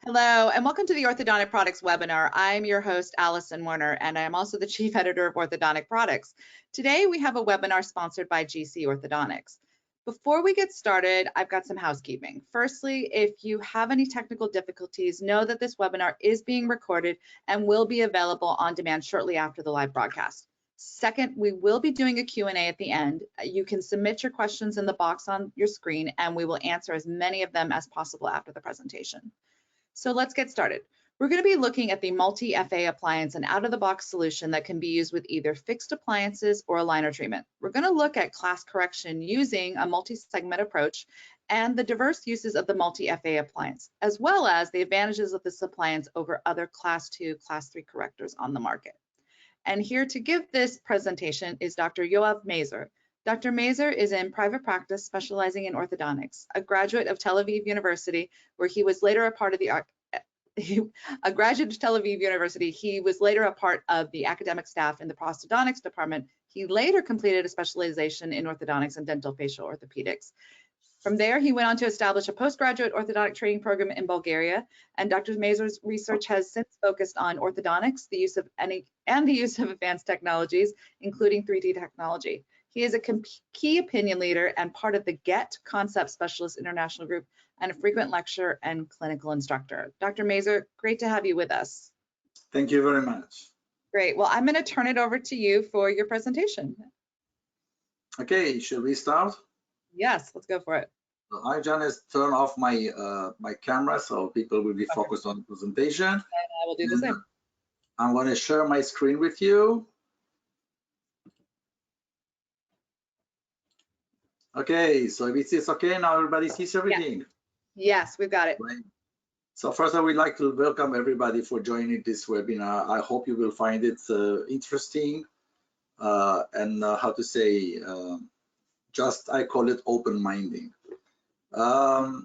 Hello, and welcome to the Orthodontic Products webinar. I'm your host, Allison Warner, and I'm also the Chief Editor of Orthodontic Products. Today, we have a webinar sponsored by GC Orthodontics. Before we get started, I've got some housekeeping. Firstly, if you have any technical difficulties, know that this webinar is being recorded and will be available on demand shortly after the live broadcast. Second, we will be doing a Q&A at the end. You can submit your questions in the box on your screen, and we will answer as many of them as possible after the presentation. So let's get started. We're going to be looking at the Multi FA Appliance, an out-of-the-box solution that can be used with either fixed appliances or aligner treatment. We're going to look at class correction using a multi-segment approach and the diverse uses of the Multi FA Appliance, as well as the advantages of this appliance over other Class 2, Class 3 correctors on the market. And here to give this presentation is Dr. Yoav Mazer. Dr. Mazer is in private practice specializing in orthodontics, a graduate of Tel Aviv University, where he was later a part of the He was later a part of the academic staff in the prosthodontics department. He later completed a specialization in orthodontics and dental facial orthopedics. From there, he went on to establish a postgraduate orthodontic training program in Bulgaria, and Dr. Mazer's research has since focused on orthodontics, the use of advanced technologies, including 3D technology. He is a key opinion leader and part of the GET Concept Specialist International Group and a frequent lecturer and clinical instructor. Dr. Mazer, great to have you with us. Thank you very much. Great. Well, I'm going to turn it over to you for your presentation. Okay, should we start? Yes, let's go for it. I just turn off my my camera so people will be focused on the presentation. And I will do the same. I'm going to share my screen with you. Okay, so if it's okay now, everybody sees everything. Yes, we've got it. Right. So first, I would like to welcome everybody for joining this webinar. I hope you will find it interesting and how to say, just I call it open-minded. A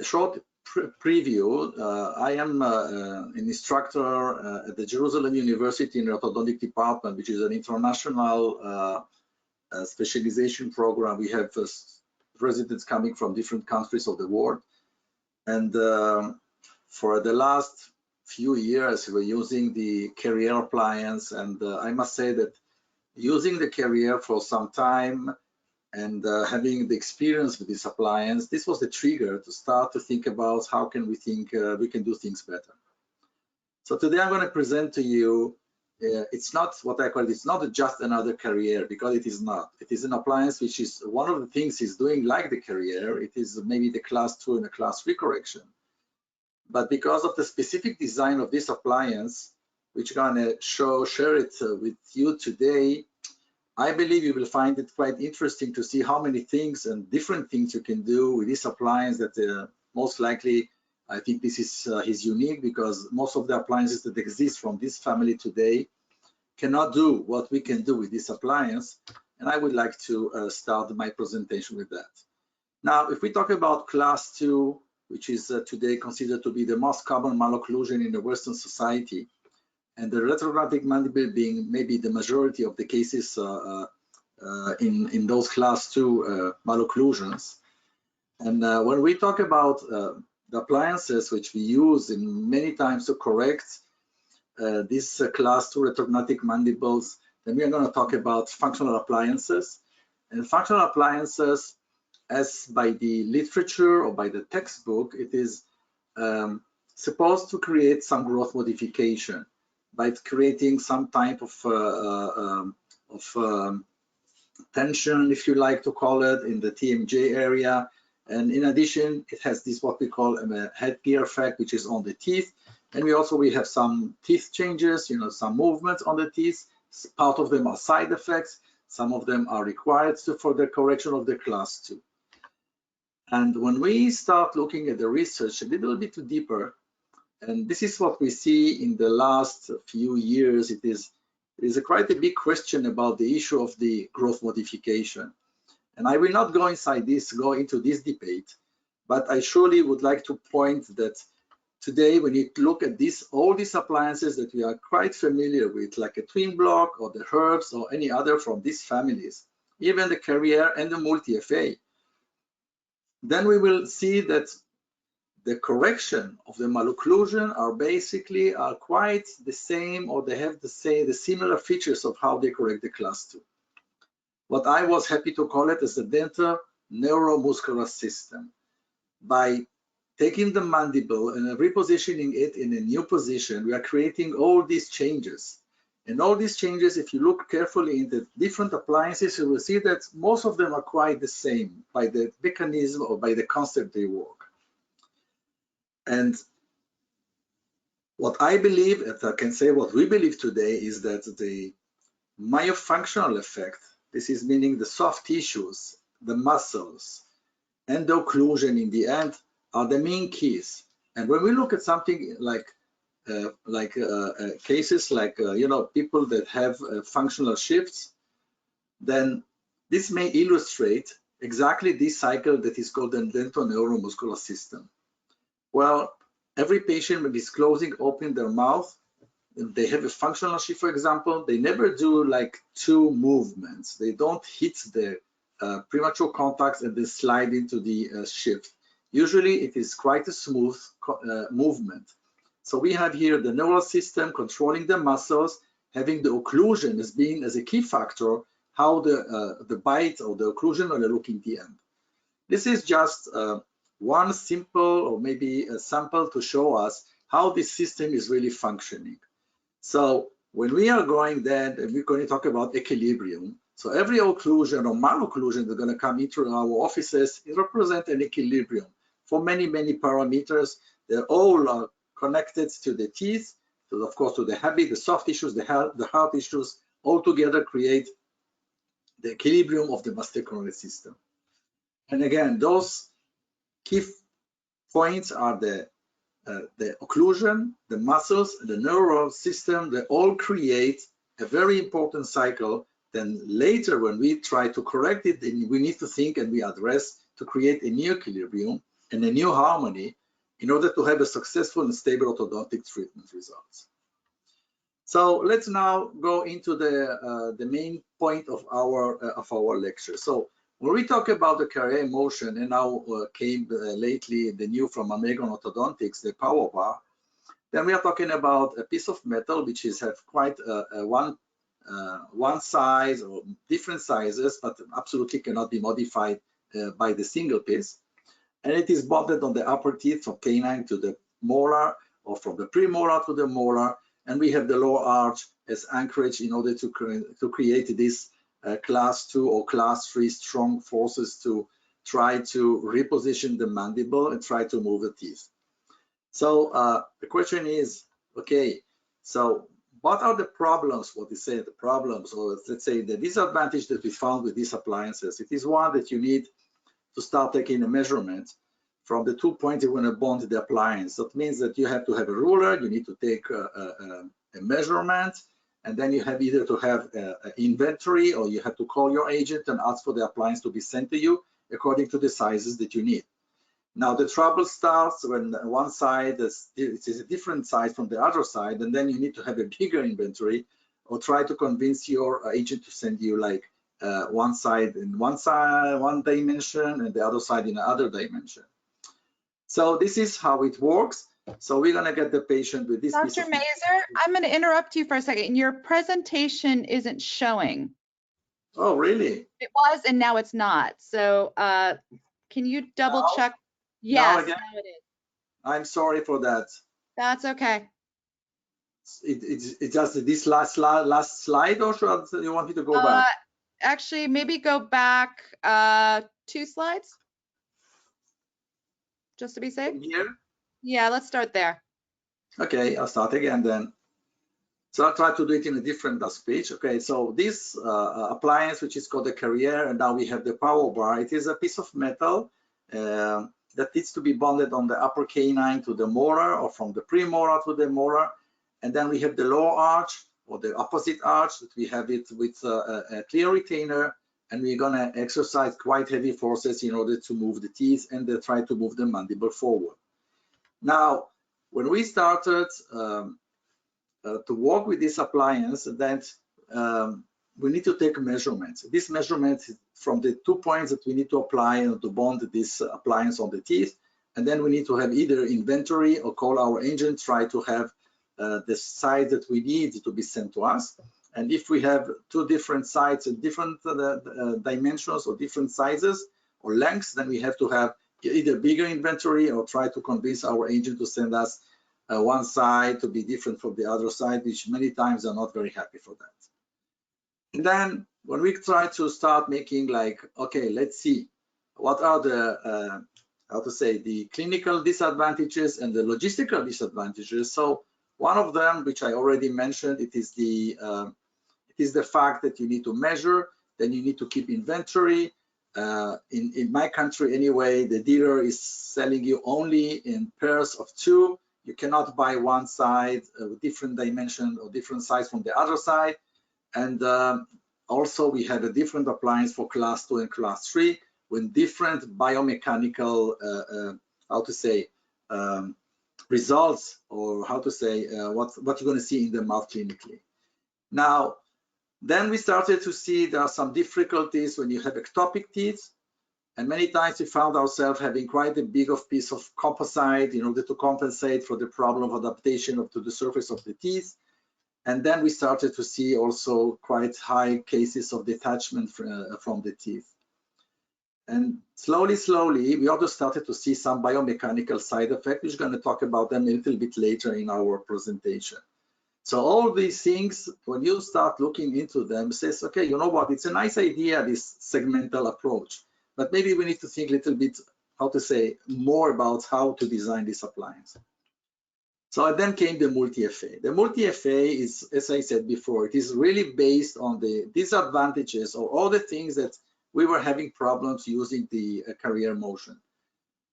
short preview. I am an instructor at the Jerusalem University in the Orthodontic department, which is an international specialization program. We have residents coming from different countries of the world, and for the last few years we're using the Carriere appliance, and I must say that using the Carriere for some time and having the experience with this appliance, this was the trigger to start to think about how can we think we can do things better. So today I'm going to present to you it's not what I call it, it's not just another Carriere, because it is not. It is an appliance which is one of the things it's doing like the Carriere. It is maybe the class 2 and the class 3 correction. But because of the specific design of this appliance, which I'm going to share it with you today, I believe you will find it quite interesting to see how many things and different things you can do with this appliance that most likely I think this is unique, because most of the appliances that exist from this family today cannot do what we can do with this appliance, and I would like to start my presentation with that. Now, if we talk about class 2, which is today considered to be the most common malocclusion in the Western society, and the retrographic mandible being maybe the majority of the cases in those class 2 malocclusions. And when we talk about the appliances which we use in many times to correct these class 2 retrognatic mandibles, then we are going to talk about functional appliances. And functional appliances, as by the literature or by the textbook, it is supposed to create some growth modification by creating some type of tension, if you like to call it, in the TMJ area. And in addition, it has this what we call a headgear effect, which is on the teeth. And we have some teeth changes, some movements on the teeth. Part of them are side effects. Some of them are required for the correction of the class 2. And when we start looking at the research a little bit deeper, and this is what we see in the last few years, it is quite a big question about the issue of the growth modification. And I will not go into this debate, but I surely would like to point that today when you look at all these appliances that we are quite familiar with, like a twin block or the Herbs or any other from these families, even the Carriere and the Multi FA, then we will see that the correction of the malocclusion are basically quite the same, or they have the similar features of how they correct the class 2. What I was happy to call it is the dental neuromuscular system. By taking the mandible and repositioning it in a new position, we are creating all these changes. And all these changes, if you look carefully in the different appliances, you will see that most of them are quite the same by the mechanism or by the concept they work. And what I believe, and I can say what we believe today, is that the myofunctional effect, this is meaning the soft tissues, the muscles, and the occlusion in the end, are the main keys. And when we look at something like cases like people that have functional shifts, then this may illustrate exactly this cycle that is called the dental neuromuscular system. Well, every patient, when is closing open their mouth, they have a functional shift, for example, they never do like two movements. They don't hit the premature contacts and then slide into the shift. Usually it is quite a smooth movement. So we have here the neural system controlling the muscles, having the occlusion as being as a key factor, how the bite or the occlusion will look in the end. This is just one simple or maybe a sample to show us how this system is really functioning. So when we are going then, we're going to talk about equilibrium. So every occlusion or malocclusion that's going to come into our offices, it represents an equilibrium for many, many parameters. They're all connected to the teeth, to, of course, to the habit, the soft tissues, the hard tissues, all together create the equilibrium of the masticoronary system. And again, those key points are the occlusion, the muscles, the neural system. They all create a very important cycle. Then later, when we try to correct it, then we need to think and we address to create a new equilibrium and a new harmony in order to have a successful and stable orthodontic treatment results. So let's now go into the main point of our lecture. So when we talk about the Carriere Motion, and now came lately the new from American Orthodontics, the power bar, then we are talking about a piece of metal which is have quite one size or different sizes, but absolutely cannot be modified by the single piece. And it is bonded on the upper teeth from canine to the molar, or from the premolar to the molar. And we have the lower arch as anchorage in order to create this class 2 or class 3 strong forces to try to reposition the mandible and try to move the teeth. So the question is, okay, so what are the problems, what we say the problems, or let's say the disadvantage that we found with these appliances? It is one that you need to start taking a measurement from the 2 points you want to bond the appliance. That means that you have to have a ruler, you need to take a measurement, and then you have either to have an inventory, or you have to call your agent and ask for the appliance to be sent to you according to the sizes that you need. Now the trouble starts when one side is a different size from the other side, and then you need to have a bigger inventory, or try to convince your agent to send you like one side in one dimension and the other side in another dimension. So this is how it works. So we're gonna get the patient with this. Dr. Mazer, I'm gonna interrupt you for a second. Your presentation isn't showing. Oh, really? It was, and now it's not. So can you double check? Yes, now it is. I'm sorry for that. That's okay. It's just this last slide, or should you want me to go back? Actually, maybe go back 2 slides, just to be safe. Here? Yeah, let's start there. Okay, I'll start again then. So I'll try to do it in a different speech. Okay, so this appliance, which is called the Carriere, and now we have the power bar. It is a piece of metal that needs to be bonded on the upper canine to the molar, or from the premolar to the molar. And then we have the lower arch, or the opposite arch, that we have it with a clear retainer, and we're gonna exercise quite heavy forces in order to move the teeth and try to move the mandible forward. Now, when we started to work with this appliance, that we need to take measurements. This measurement from the 2 points that we need to apply to bond this appliance on the teeth. and then we need to have either inventory or call our agent, try to have the size that we need to be sent to us. And if we have two different sites and different dimensions or different sizes or lengths, then we have to have either bigger inventory or try to convince our agent to send us one side to be different from the other side, which many times are not very happy for that. And then when we try to start making like, okay, let's see, what are the, how to say, the clinical disadvantages and the logistical disadvantages. So one of them, which I already mentioned, it is the fact that you need to measure, then you need to keep inventory. In my country anyway, the dealer is selling you only in pairs of two. You cannot buy one side with different dimension or different size from the other side. And also we have a different appliance for class 2 and class 3 with different biomechanical, how to say, results, or how to say, what you're going to see in the mouth clinically. Now, then we started to see there are some difficulties when you have ectopic teeth, and many times we found ourselves having quite a big piece of composite in order to compensate for the problem of adaptation to the surface of the teeth. And then we started to see also quite high cases of detachment from the teeth. And slowly, we also started to see some biomechanical side effects. We're going to talk about them a little bit later in our presentation. So all these things, when you start looking into them, says, okay, you know what, it's a nice idea, this segmental approach, but maybe we need to think a little bit, how to say, more about how to design this appliance. So then came the Multi FA. The Multi FA is, as I said before, it is really based on the disadvantages or all the things that we were having problems using the Carriere Motion.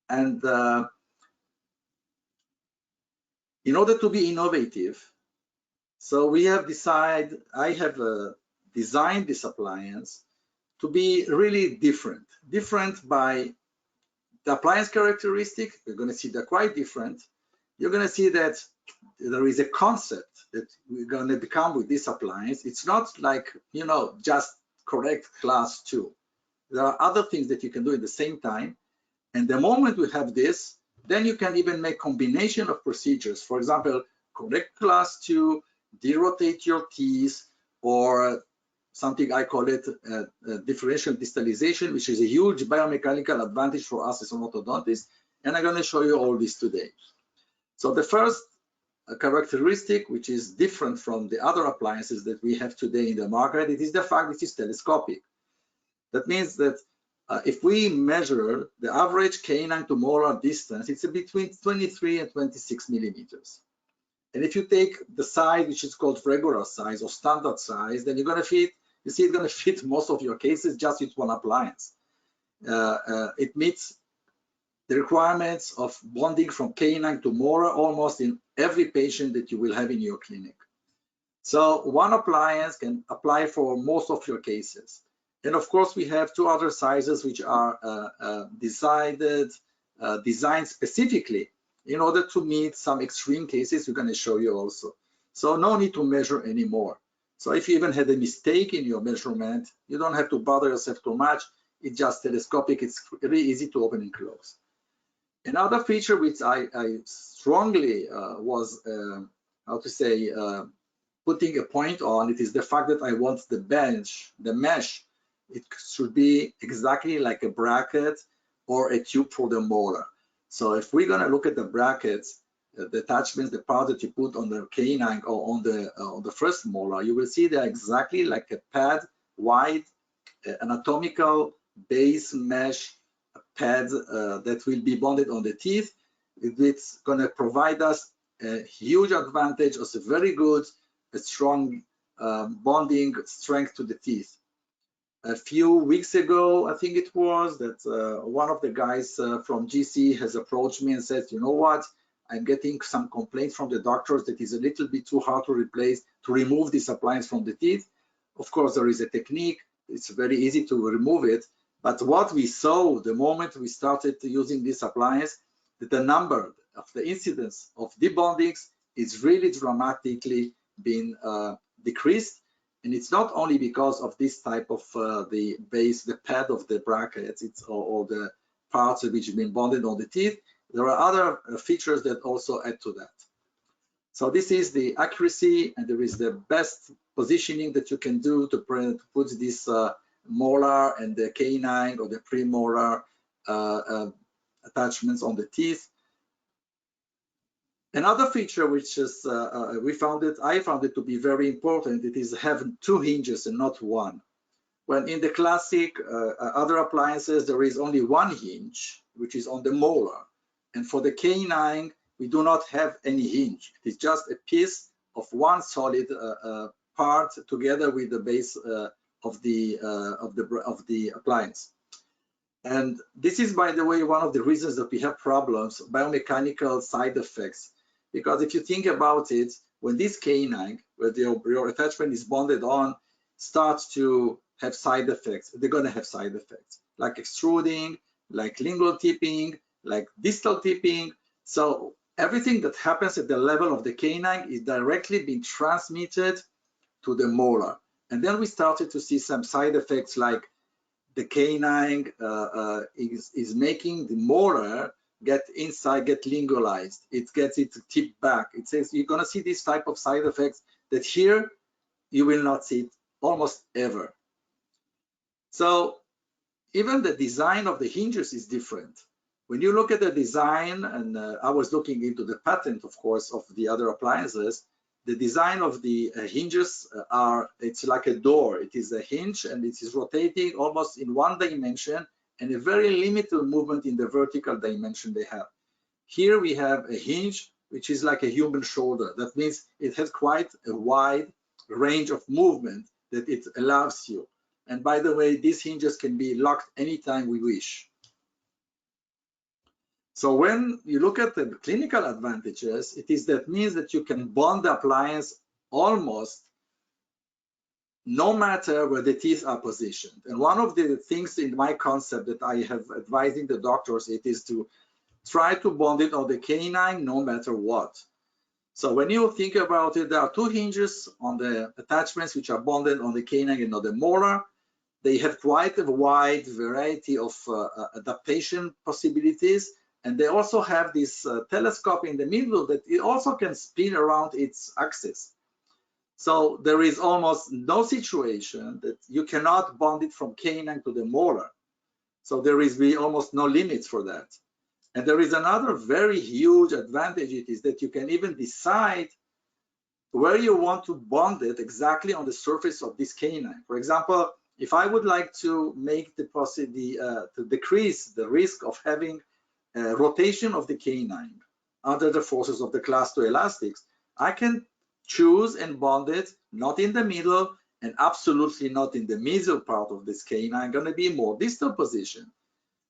And in order to be innovative, so we have decided, I have designed this appliance to be really different by the appliance characteristic. You're going to see they're quite different. You're going to see that there is a concept that we're going to become with this appliance. It's not like, you know, just correct class 2. There are other things that you can do at the same time. And the moment we have this, then you can even make combination of procedures. For example, correct class 2, derotate your teeth, or something I call it differential distalization, which is a huge biomechanical advantage for us as an orthodontist. And I'm going to show you all this today. So the first characteristic, which is different from the other appliances that we have today in the market, it is the fact that it's telescopic. That means that if we measure the average canine to molar distance, it's between 23 and 26 millimeters. And if you take the size, which is called regular size or standard size, then you're going to fit, you see it's going to fit most of your cases just with one appliance. It meets the requirements of bonding from canine to molar almost in every patient that you will have in your clinic. So one appliance can apply for most of your cases. And of course, we have two other sizes which are designed specifically in order to meet some extreme cases we're going to show you also. So no need to measure anymore. So if you even had a mistake in your measurement, you don't have to bother yourself too much. It's just telescopic. It's really easy to open and close. Another feature which I strongly was, how to say, putting a point on, it is the fact that I want the mesh, it should be exactly like a bracket or a tube for the molar. So if we're going to look at the brackets, the attachments, the part that you put on the canine or on the first molar, you will see they're exactly like a pad, wide, anatomical base mesh pad that will be bonded on the teeth. It's going to provide us a huge advantage of a very good, strong bonding strength to the teeth. A few weeks ago, I think it was, that one of the guys from GC has approached me and said, you know what, I'm getting some complaints from the doctors that is a little bit too hard to remove this appliance from the teeth. Of course, there is a technique. It's very easy to remove it. But what we saw the moment we started using this appliance, that the number of the incidence of debondings is really dramatically been decreased. And it's not only because of this type of the base, the pad of the brackets, it's all the parts which have been bonded on the teeth. there are other features that also add to that. So this is the accuracy, and there is the best positioning that you can do to put this molar and the canine or the premolar attachments on the teeth. Another feature which is I found it to be very important, it is having 2 hinges and not 1. When in the classic other appliances, there is only 1 hinge, which is on the molar. And for the canine, we do not have any hinge. It is just a piece of one solid part together with the base of the appliance. And this is, by the way, one of the reasons that we have problems, biomechanical side effects. Because if you think about it, when this canine, where your attachment is bonded on, starts to have side effects, they're going to have side effects like extruding, like lingual tipping, like distal tipping. So everything that happens at the level of the canine is directly being transmitted to the molar. And then we started to see some side effects, like the canine is making the molar get inside, get lingualized. It gets it tipped back. It says you're going to see this type of side effects that here you will not see it almost ever. So even the design of the hinges is different. When you look at the design, and I was looking into the patent, of course, of the other appliances, the design of the hinges it's like a door. It is a hinge and it is rotating almost in 1 dimension and a very limited movement in the vertical dimension they have. Here we have a hinge, which is like a human shoulder. That means it has quite a wide range of movement that it allows you. And by the way, these hinges can be locked anytime we wish. So when you look at the clinical advantages, that means that you can bond the appliance almost no matter where the teeth are positioned. And one of the things in my concept that I have advising the doctors, it is to try to bond it on the canine no matter what. So when you think about it, there are 2 hinges on the attachments which are bonded on the canine and on the molar. They have quite a wide variety of adaptation possibilities. And they also have this telescope in the middle that it also can spin around its axis. So there is almost no situation that you cannot bond it from canine to the molar. So there is almost no limits for that. And there is another very huge advantage, it is that you can even decide where you want to bond it exactly on the surface of this canine. For example, if I would like to make to decrease the risk of having rotation of the canine under the forces of the class 2 elastics, I can choose and bond it not in the middle and absolutely not in the mesial part of this canine, going to be more distal position.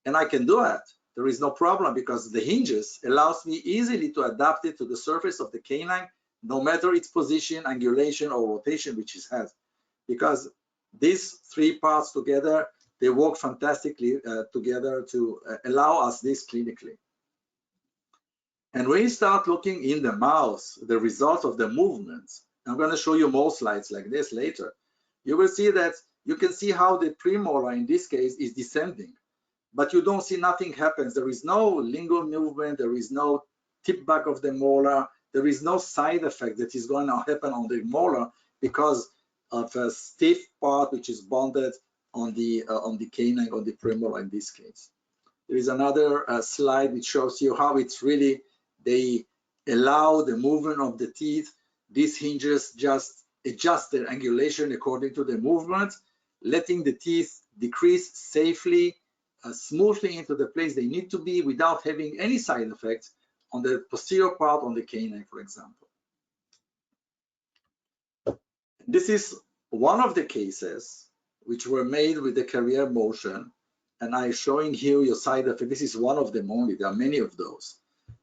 And I can do that. There is no problem because the hinges allows me easily to adapt it to the surface of the canine, no matter its position, angulation, or rotation which it has. Because these 3 parts together, they work fantastically together to allow us this clinically. And when you start looking in the mouth, the results of the movements, I'm going to show you more slides like this later, you will see that you can see how the premolar in this case is descending, but you don't see nothing happens. There is no lingual movement, there is no tip back of the molar, there is no side effect that is going to happen on the molar because of a stiff part which is bonded on the canine, on the premolar in this case. There is another slide which shows you how it's really, they allow the movement of the teeth. These hinges just adjust their angulation according to the movement, letting the teeth decrease safely, smoothly into the place they need to be without having any side effects on the posterior part on the canine, for example. This is one of the cases which were made with the Carriere Motion, and I'm showing here your side effect. This is one of them only. There are many of those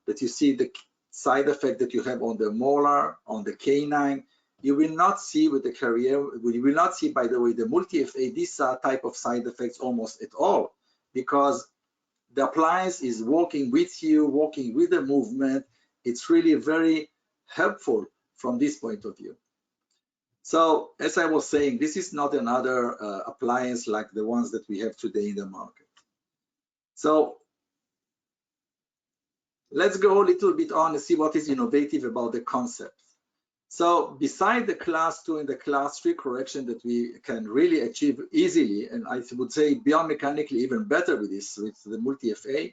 that you see the side effect that you have on the molar, on the canine. You will not see with the Carriere, you will not see, by the way, the Multi FA, this type of side effects almost at all, because the appliance is working with you, working with the movement. It's really very helpful from this point of view. So as I was saying, this is not another appliance like the ones that we have today in the market. So let's go a little bit on and see what is innovative about the concept. So beside the class 2 and the class 3 correction that we can really achieve easily, and I would say biomechanically even better with this, with the multi FA,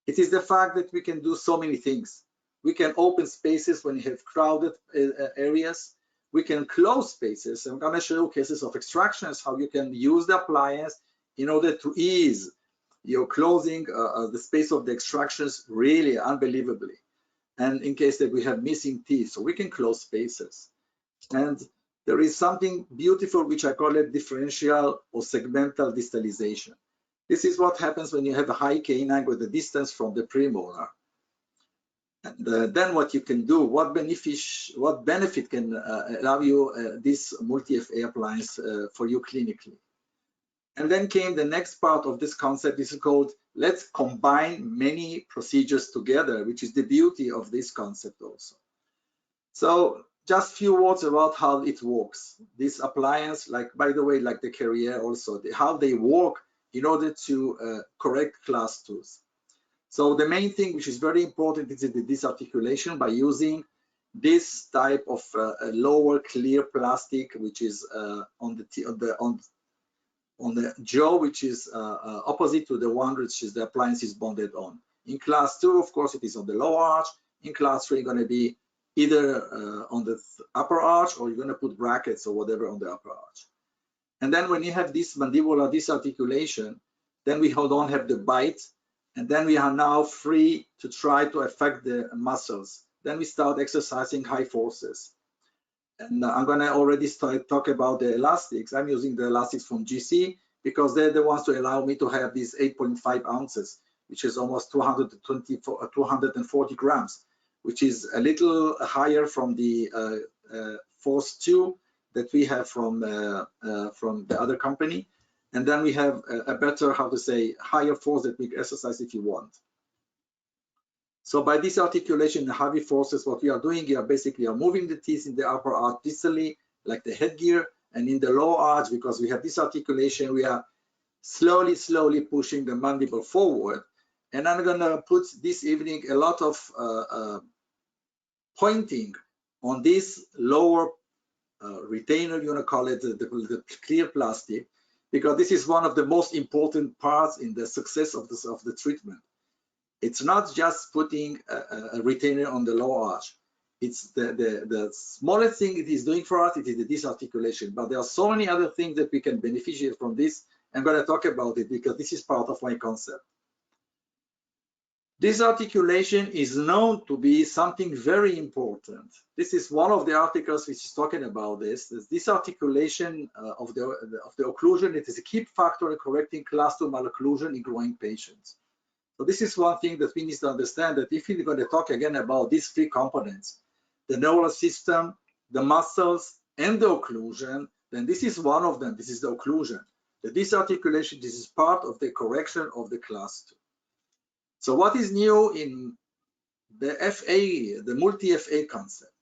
it is the fact that we can do so many things. We can open spaces when you have crowded areas. We can close spaces. I'm going to show you cases of extractions, how you can use the appliance in order to ease your closing the space of the extractions really unbelievably. And in case that we have missing teeth, so we can close spaces. And there is something beautiful, which I call it differential or segmental distalization. This is what happens when you have a high canine with the distance from the premolar. And then what you can do, what benefit can allow you this multi FA appliance for you clinically. And then came the next part of this concept. This is called, let's combine many procedures together, which is the beauty of this concept also. So just a few words about how it works. This appliance, like, by the way, like the Carriere also, how they work in order to correct class 2s. So the main thing, which is very important, is the disarticulation by using this type of lower clear plastic, which is on the jaw, which is opposite to the one which is the appliance is bonded on. In class 2, of course, it is on the lower arch. In class 3, going to be either on the upper arch, or you're going to put brackets or whatever on the upper arch. And then when you have this mandibular disarticulation, then we don't have the bite, and then we are now free to try to affect the muscles. Then we start exercising high forces. And I'm going to already talk about the elastics. I'm using the elastics from GC because they're the ones to allow me to have these 8.5 ounces, which is almost 240 grams, which is a little higher from the Force 2 that we have from the other company. And then we have a better, how to say, higher force that we can exercise if you want. So by this articulation, the heavy forces, what we are doing here, basically are moving the teeth in the upper arch distally, like the headgear, and in the lower arch, because we have this articulation, we are slowly pushing the mandible forward. And I'm gonna put this evening a lot of pointing on this lower retainer, you want to call it the clear plastic, because this is one of the most important parts in the success of the treatment. It's not just putting a retainer on the lower arch. It's the smallest thing it is doing for us, it is the disarticulation. But there are so many other things that we can beneficiate from this. I'm going to talk about it because this is part of my concept. This articulation is known to be something very important. This is one of the articles which is talking about this. This articulation of the occlusion, it is a key factor in correcting class 2 malocclusion in growing patients. So this is one thing that we need to understand, that if we're going to talk again about these three components, the neural system, the muscles, and the occlusion, then this is one of them. This is the occlusion. The disarticulation, this is part of the correction of the class 2. So what is new in the FA, the multi FA concept?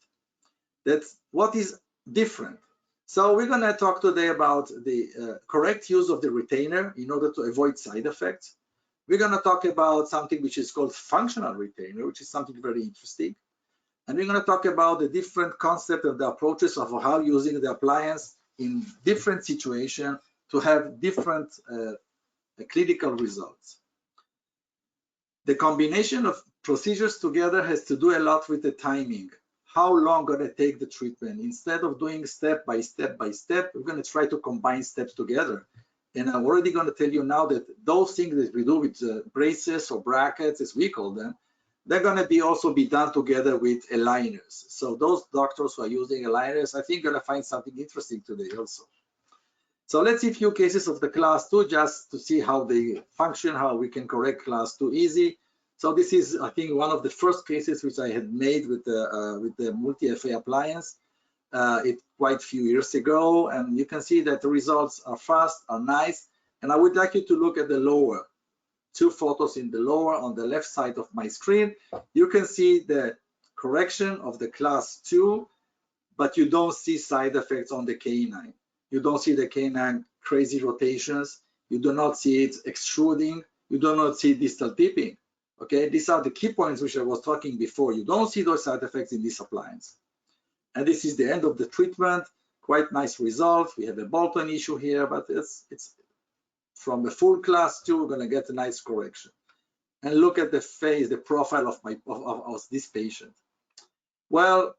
That's what is different. So we're going to talk today about the correct use of the retainer in order to avoid side effects. We're going to talk about something which is called functional retainer, which is something very interesting. And we're going to talk about the different concepts and the approaches of how using the appliance in different situations to have different clinical results. The combination of procedures together has to do a lot with the timing. How long going to take the treatment? Instead of doing step by step by step, we're going to try to combine steps together. And I'm already going to tell you now that those things that we do with braces or brackets, as we call them, they're going to be also be done together with aligners. So those doctors who are using aligners, I think, going to find something interesting today also. So let's see a few cases of the class 2 just to see how they function, how we can correct class 2 easy. So this is, I think, one of the first cases which I had made with the multi FA appliance. Quite a few years ago, and you can see that the results are fast, are nice. And I would like you to look at the lower, two photos in the lower on the left side of my screen. You can see the correction of the class 2, but you don't see side effects on the canine. You don't see the canine crazy rotations. You do not see it extruding. You do not see distal tipping. Okay, these are the key points which I was talking before. You don't see those side effects in this appliance. And this is the end of the treatment. Quite nice result. We have a bolt-on issue here, but it's from the full class 2, we're going to get a nice correction. And look at the face, the profile of this patient. Well,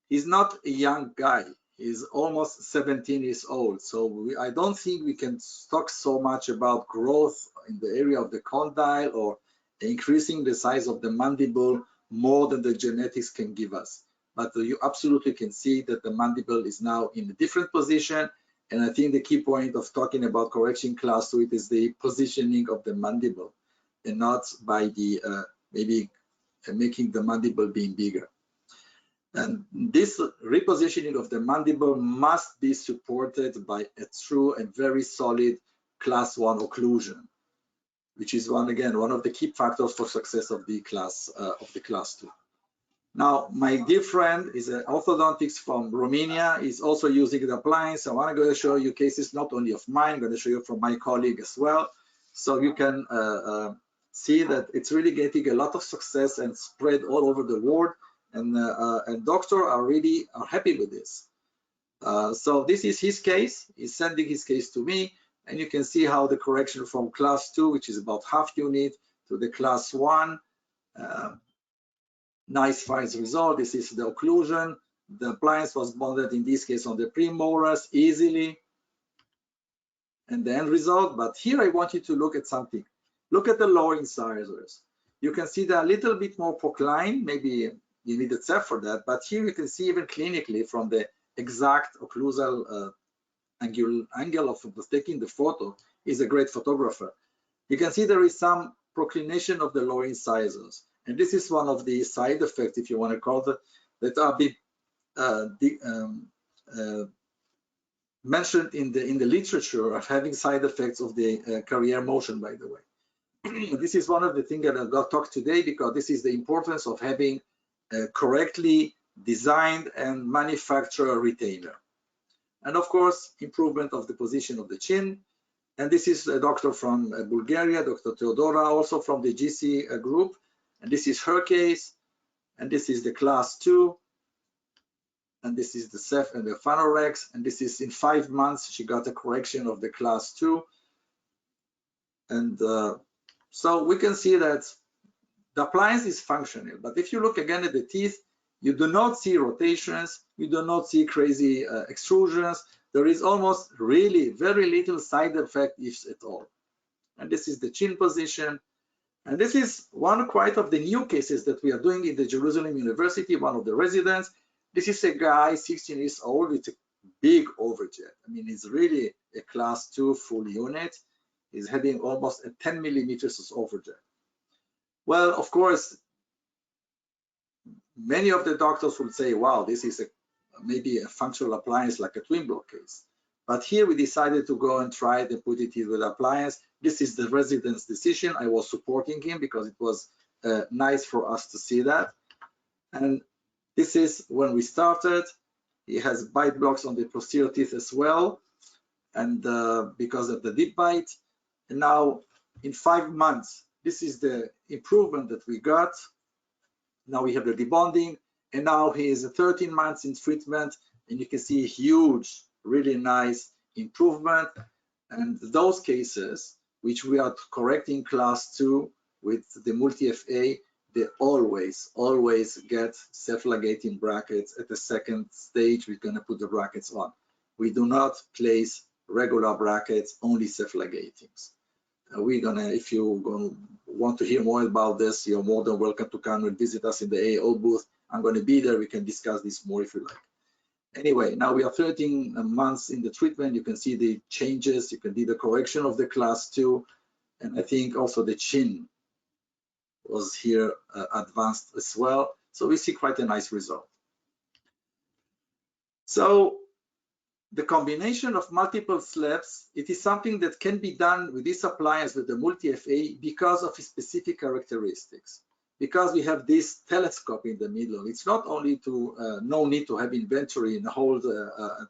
he's not a young guy. He's almost 17 years old. So I don't think we can talk so much about growth in the area of the condyle or increasing the size of the mandible more than the genetics can give us. But you absolutely can see that the mandible is now in a different position. And I think the key point of talking about correction class 2 is the positioning of the mandible, and not by the maybe making the mandible being bigger. And this repositioning of the mandible must be supported by a true and very solid class 1 occlusion, which is one of the key factors for success of the class 2. Now, my dear friend is an orthodontics from Romania, is also using the appliance. I want to show you cases not only of mine, I'm going to show you from my colleague as well. So you can see that it's really getting a lot of success and spread all over the world. And doctors are happy with this. So this is his case. He's sending his case to me, and you can see how the correction from class 2, which is about half unit, to the class 1. Nice fine result. This is the occlusion. The appliance was bonded in this case on the premolars easily, and the end result. But here I want you to look at something. Look at the lower incisors. You can see they're a little bit more proclined. Maybe you need a set for that, but here you can see even clinically from the exact occlusal angle of taking the photo. Is a great photographer. You can see there is some proclination of the lower incisors. And this is one of the side effects, if you want to call it, that are mentioned in the literature of having side effects of the Carriere motion, by the way. This is one of the things that I'm going to talk today, because this is the importance of having a correctly designed and manufactured retainer. And of course, improvement of the position of the chin. And this is a doctor from Bulgaria, Dr. Teodora, also from the GC group. And this is her case, and this is the class 2, and this is the Ceph and the Phanerex, and this is in 5 months she got a correction of the class 2. And so we can see that the appliance is functional, but if you look again at the teeth, you do not see rotations, you do not see crazy extrusions. There is almost really very little side effect, if at all. And this is the chin position. And this is one quite of the new cases that we are doing in the Jerusalem University, one of the residents. This is a guy, 16 years old, with a big overjet. I mean, it's really a class 2 full unit. He's having almost a 10 millimeters of overjet. Well, of course, many of the doctors will say, wow, this is maybe a functional appliance like a twin block case. But here we decided to go and try it and put it in with appliance. This is the resident's decision. I was supporting him because it was nice for us to see that. And this is when we started. He has bite blocks on the posterior teeth as well, and because of the deep bite. And now in 5 months, this is the improvement that we got. Now we have the debonding, and now he is 13 months in treatment, and you can see a huge, really nice improvement. And those cases which we are correcting class 2 with the multi FA, they always get cephalogating brackets at the second stage. We're going to put the brackets on. We do not place regular brackets, only cephalogatings. We're gonna, if you want to hear more about this, you're more than welcome to come and visit us in the AO booth. I'm going to be there. We can discuss this more if you like. Anyway, now we are 13 months in the treatment. You can see the changes. You can see the correction of the class 2. And I think also the chin was here advanced as well. So we see quite a nice result. So the combination of multiple slabs, it is something that can be done with this appliance with the multi FA because of its specific characteristics. Because we have this telescope in the middle, it's not only to no need to have inventory and hold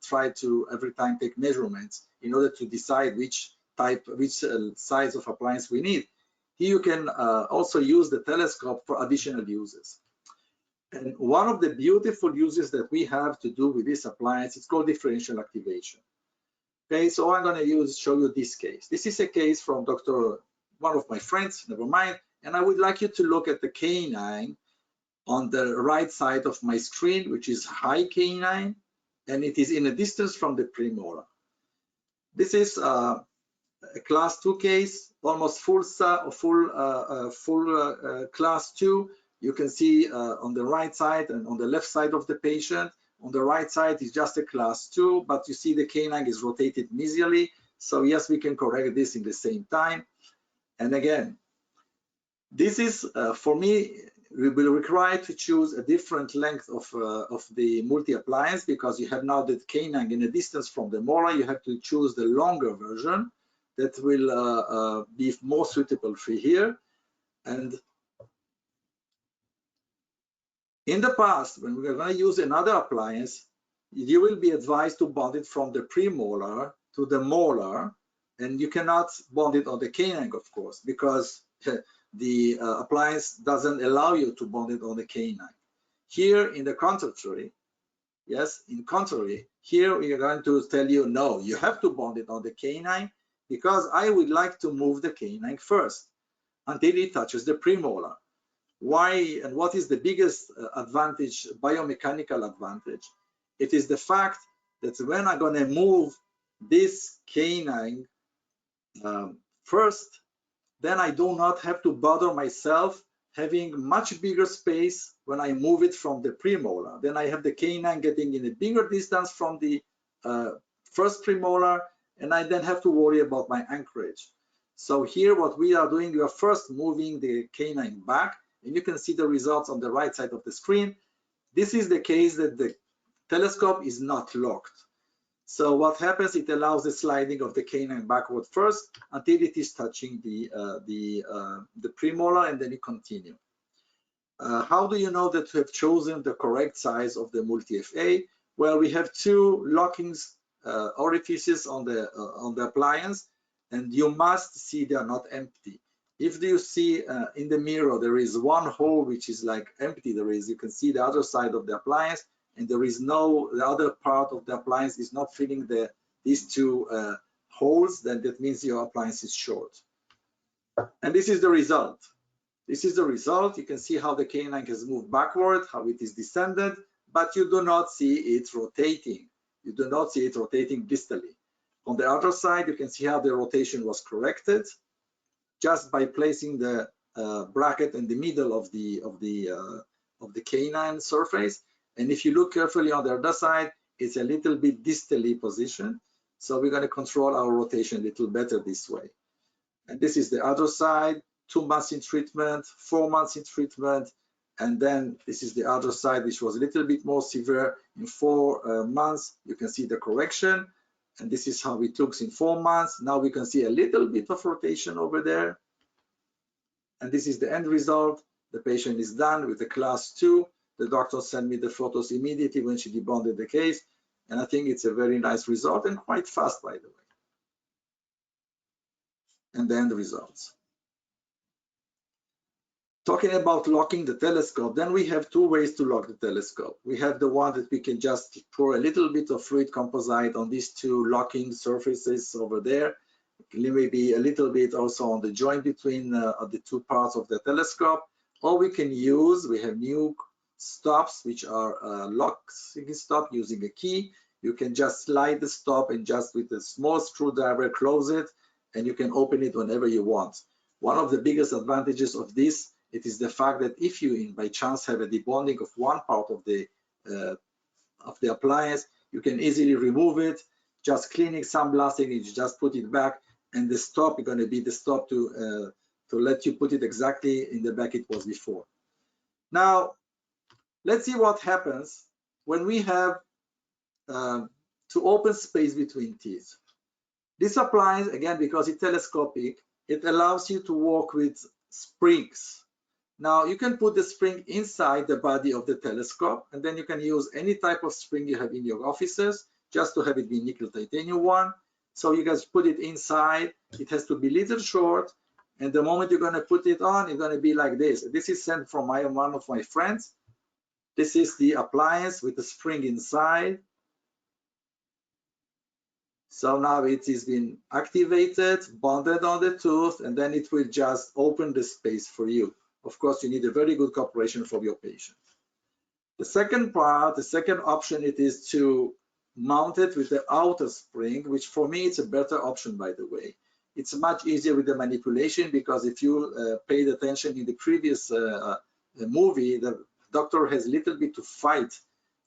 try to every time take measurements in order to decide which size of appliance we need. Here you can also use the telescope for additional uses. And one of the beautiful uses that we have to do with this appliance is called differential activation. Okay, so I'm going to show you this case. This is a case from one of my friends, never mind, and I would like you to look at the canine on the right side of my screen, which is high canine, and it is in a distance from the premolar. This is a class 2 case, almost full class 2. You can see on the right side and on the left side of the patient. On the right side is just a class 2, but you see the canine is rotated mesially. So yes, we can correct this in the same time. And again, this is for me, we will require to choose a different length of the multi appliance, because you have now the canine in a distance from the molar. You have to choose the longer version that will be more suitable for here. And in the past, when we are going to use another appliance, you will be advised to bond it from the premolar to the molar, and you cannot bond it on the canine, of course, because the appliance doesn't allow you to bond it on the canine. Here, in the contrary, yes, in contrary, here we are going to tell you, no, you have to bond it on the canine, because I would like to move the canine first until it touches the premolar. Why and what is the biggest advantage, biomechanical advantage? It is the fact that when I'm going to move this canine first, then I do not have to bother myself having much bigger space when I move it from the premolar. Then I have the canine getting in a bigger distance from the first premolar, and I then have to worry about my anchorage. So here what we are doing, we are first moving the canine back, and you can see the results on the right side of the screen. This is the case that the telescope is not locked. So what happens, it allows the sliding of the canine backward first until it is touching the premolar, and then you continue. How do you know that you have chosen the correct size of the multi FA? Well, we have two locking orifices on the appliance, and you must see they are not empty. If you see in the mirror there is one hole which is like empty, you can see the other side of the appliance, and there is the other part of the appliance is not filling these two holes, then that means your appliance is short. And this is the result. This is the result. You can see how the canine has moved backward, how it is descended, but you do not see it rotating. You do not see it rotating distally. On the other side, you can see how the rotation was corrected just by placing the bracket in the middle of the canine surface. And if you look carefully on the other side, it's a little bit distally positioned. So we're going to control our rotation a little better this way. And this is the other side, 2 months in treatment, 4 months in treatment. And then this is the other side, which was a little bit more severe. In 4 months, you can see the correction. And this is how it looks in 4 months. Now we can see a little bit of rotation over there. And this is the end result. The patient is done with the class 2. The doctor sent me the photos immediately when she debonded the case. And I think it's a very nice result and quite fast, by the way. And then the results. Talking about locking the telescope, then we have 2 ways to lock the telescope. We have the one that we can just pour a little bit of fluid composite on these 2 locking surfaces over there. Maybe a little bit also on the joint between the 2 parts of the telescope. Or we can use, we have new stops which are locking stop using a key. You can just slide the stop and just with a small screwdriver close it, and you can open it whenever you want. One of the biggest advantages of this, it is the fact that if you by chance have a debonding of one part of the appliance, you can easily remove it. Just cleaning, sandblasting, you just put it back, and the stop is going to be the stop to let you put it exactly in the back it was before. Now, let's see what happens when we have to open space between teeth. This appliance, again, because it's telescopic, it allows you to work with springs. Now, you can put the spring inside the body of the telescope, and then you can use any type of spring you have in your offices, just to have it be nickel titanium one. So you guys put it inside. It has to be little short, And the moment you're going to put it on, it's going to be like this. This is sent from one of my friends. This is the appliance with the spring inside. So now it is been activated, bonded on the tooth, and then it will just open the space for you. Of course, you need a very good cooperation from your patient. The second part, the second option, it is to mount it with the outer spring, which for me it's a better option, by the way. It's much easier with the manipulation, because if you paid attention in the previous movie, the doctor has a little bit to fight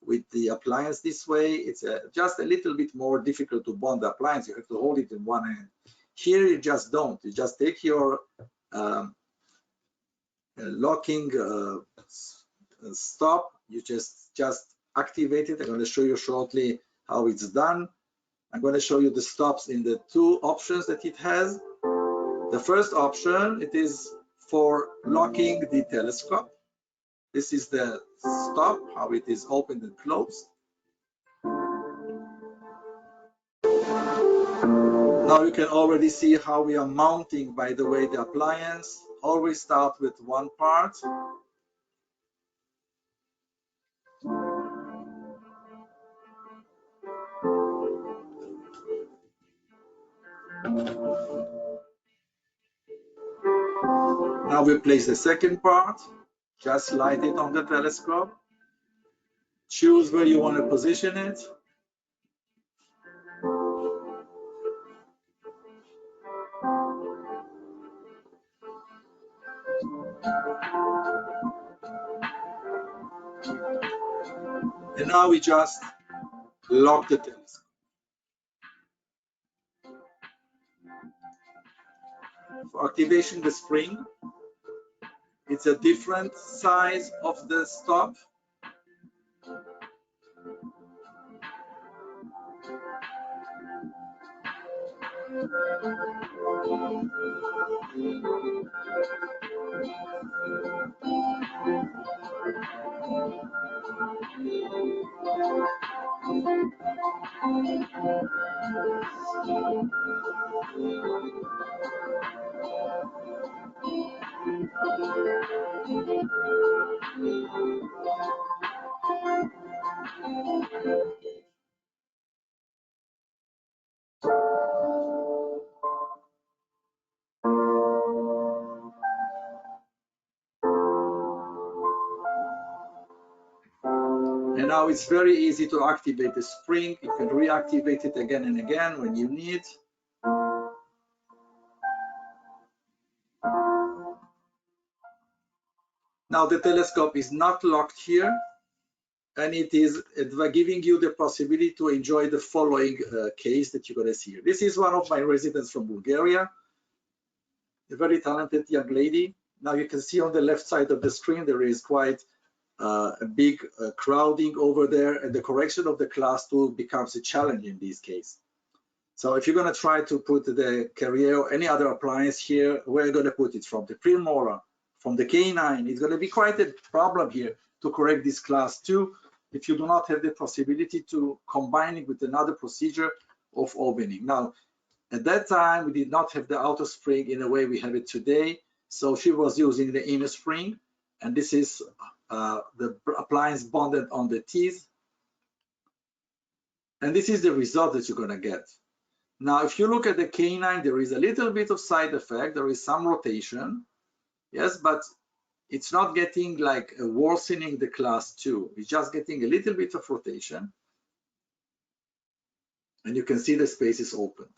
with the appliance this way. It's just a little bit more difficult to bond the appliance. You have to hold it in one hand. Here you just don't. You just take your locking stop. You just activate it. I'm going to show you shortly how it's done. I'm going to show you the stops in the two options that it has. The first option, it is for locking the telescope. This is the stop, how it is opened and closed. Now you can already see how we are mounting, by the way, the appliance. Always start with one part. Now we place the second part. Just slide it on the telescope. Choose where you want to position it. And now we just lock the telescope. For activation the spring, it's a different size of the stop. And now it's very easy to activate the spring. You can reactivate it again and again when you need. Now the telescope is not locked here, and it is giving you the possibility to enjoy the following case that you're going to see here. This is one of my residents from Bulgaria, a very talented young lady. Now you can see on the left side of the screen there is quite a big crowding over there, and the correction of the class 2 becomes a challenge in this case. So if you're going to try to put the Carriere or any other appliance here, where are you going to put it from? The premolar, from the canine? It's going to be quite a problem here to correct this class 2 if you do not have the possibility to combine it with another procedure of opening. Now, at that time, we did not have the outer spring in the way we have it today. So she was using the inner spring, and this is the appliance bonded on the teeth. And this is the result that you're going to get. Now, if you look at the canine, there is a little bit of side effect. There is some rotation, yes, but it's not getting like a worsening the class 2. It's just getting a little bit of rotation. And you can see the space is opened.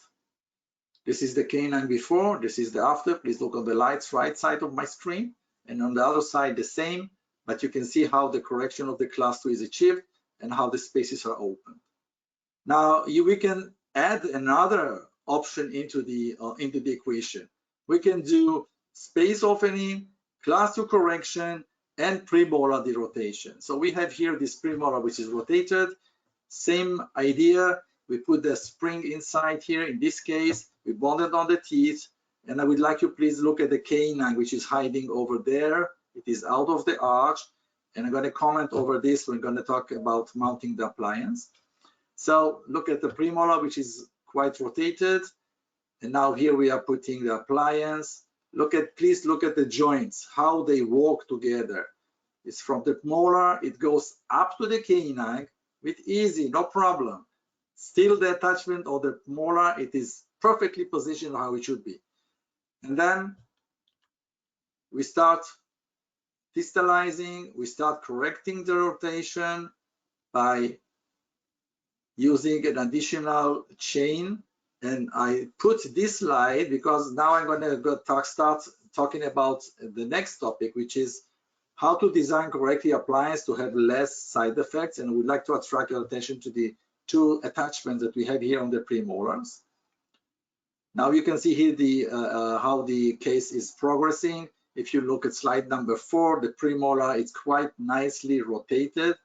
This is the canine before, this is the after. Please look on the right side of my screen, and on the other side the same, but you can see how the correction of the class 2 is achieved and how the spaces are opened. Now we can add another option into the equation. We can do space opening, class 2 correction, and premolar derotation. So we have here this premolar which is rotated. Same idea. We put the spring inside here. In this case, we bonded on the teeth. And I would like you please look at the canine which is hiding over there. It is out of the arch. And I'm going to comment over this. We're going to talk about mounting the appliance. So look at the premolar which is quite rotated. And now here we are putting the appliance. Please look at the joints, how they walk together. It's from the molar, it goes up to the canine with easy, no problem. Still the attachment of the molar, it is perfectly positioned how it should be. And then we start distalizing, we start correcting the rotation by using an additional chain. And I put this slide because now I'm going to start talking about the next topic, which is how to design correctly appliance to have less side effects. And we'd like to attract your attention to the two attachments that we have here on the premolars. Now you can see here how the case is progressing. If you look at slide number 4, the premolar is quite nicely rotated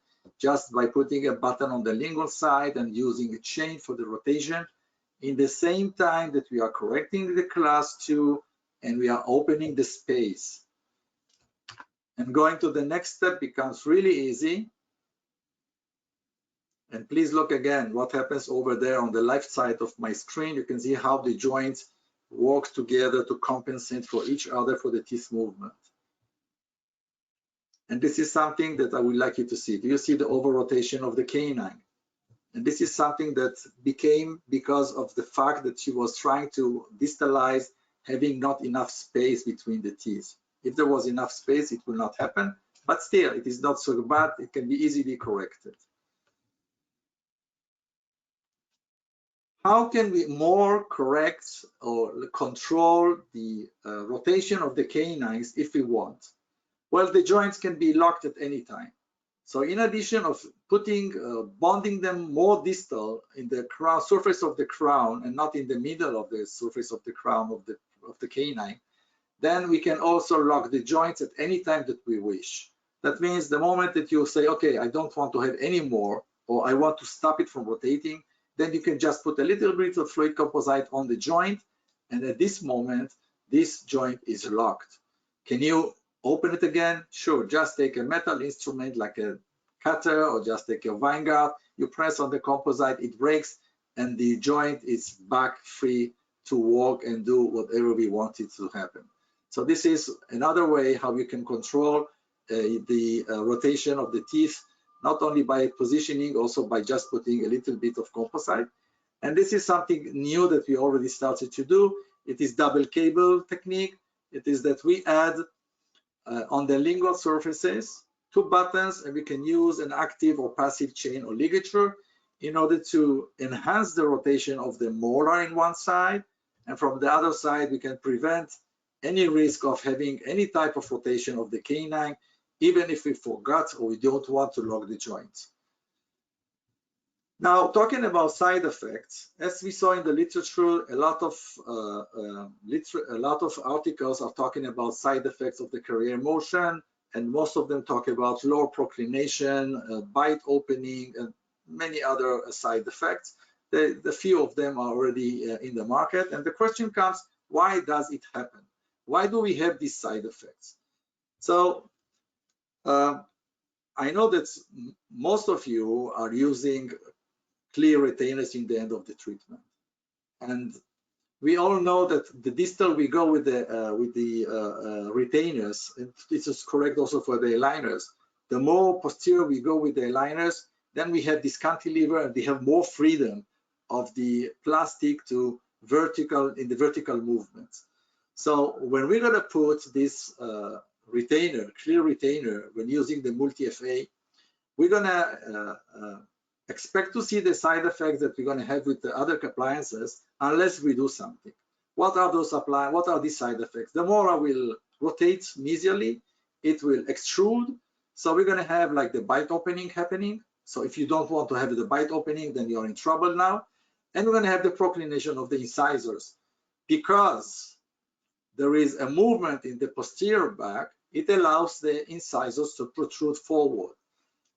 just by putting a button on the lingual side and using a chain for the rotation. In the same time that we are correcting the class 2 and we are opening the space. And going to the next step becomes really easy. And please look again what happens over there on the left side of my screen. You can see how the joints work together to compensate for each other for the teeth movement. And this is something that I would like you to see. Do you see the over rotation of the canine? And this is something that became because of the fact that she was trying to distalize, having not enough space between the teeth. If there was enough space, it will not happen, but still, it is not so bad. It can be easily corrected. How can we more correct or control the rotation of the canines if we want? Well, the joints can be locked at any time. So in addition of bonding them more distal in the crown, surface of the crown and not in the middle of the surface of the crown of the canine, then we can also lock the joints at any time that we wish. That means the moment that you say, okay, I don't want to have any more, or I want to stop it from rotating, then you can just put a little bit of fluid composite on the joint, and at this moment, this joint is locked. Can you open it again? Sure, just take a metal instrument like a cutter or just take a Weingart, you press on the composite, it breaks, and the joint is back free to walk and do whatever we want it to happen. So this is another way how you can control the rotation of the teeth, not only by positioning, also by just putting a little bit of composite. And this is something new that we already started to do. It is double cable technique. It is that we add on the lingual surfaces 2 buttons, and we can use an active or passive chain or ligature in order to enhance the rotation of the molar in one side, and from the other side we can prevent any risk of having any type of rotation of the canine, even if we forgot or we don't want to lock the joints. Now, talking about side effects, as we saw in the literature, a lot of articles are talking about side effects of the Carriere motion, and most of them talk about lower proclination, bite opening, and many other side effects. The few of them are already in the market, and the question comes, why does it happen? Why do we have these side effects? So I know that most of you are using clear retainers in the end of the treatment, and we all know that the distal we go with the retainers, and this is correct also for the aligners. The more posterior we go with the aligners, then we have this cantilever and we have more freedom of the plastic to vertical in the vertical movements. So when we're going to put this retainer, clear retainer, when using the Multi FA, we're going to expect to see the side effects that we're going to have with the other appliances unless we do something. What are those what are these side effects? The molar will rotate mesially, it will extrude, so we're going to have like the bite opening happening. So if you don't want to have the bite opening, then you're in trouble now. And we're going to have the proclination of the incisors. Because there is a movement in the posterior back, it allows the incisors to protrude forward.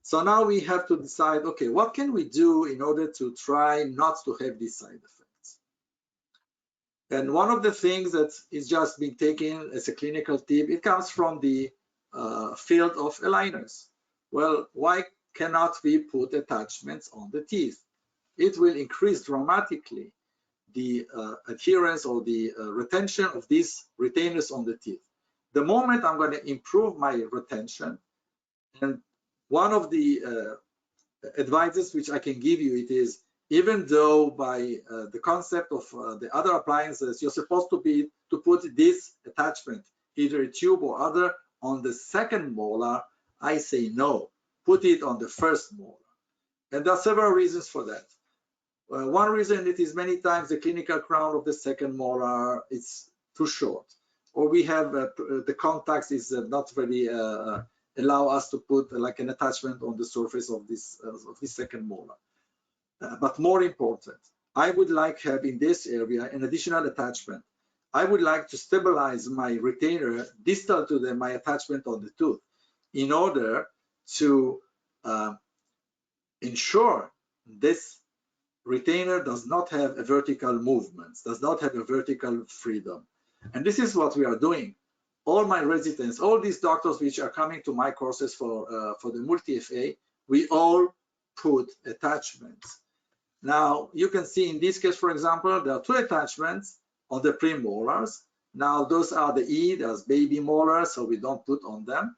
So now we have to decide, okay, what can we do in order to try not to have these side effects? And one of the things that is just being taken as a clinical tip, it comes from the field of aligners. Well, why cannot we put attachments on the teeth? It will increase dramatically the adherence or the retention of these retainers on the teeth. The moment I'm going to improve my retention, and one of the advices which I can give you, it is, even though by the concept of the other appliances, you're supposed to put this attachment, either a tube or other, on the second molar, I say no, put it on the first molar. And there are several reasons for that. One reason, it is many times the clinical crown of the second molar is too short, or we have the contacts is not very allow us to put like an attachment on the surface of this second molar. But more important, I would like have in this area an additional attachment. I would like to stabilize my retainer distal to my attachment on the tooth in order to ensure this retainer does not have a vertical movements, does not have a vertical freedom. And this is what we are doing. All my residents, all these doctors which are coming to my courses for the Multi FA, we all put attachments. Now, you can see in this case, for example, there are two attachments on the premolars. Now, those are the E, there's baby molars, so we don't put on them.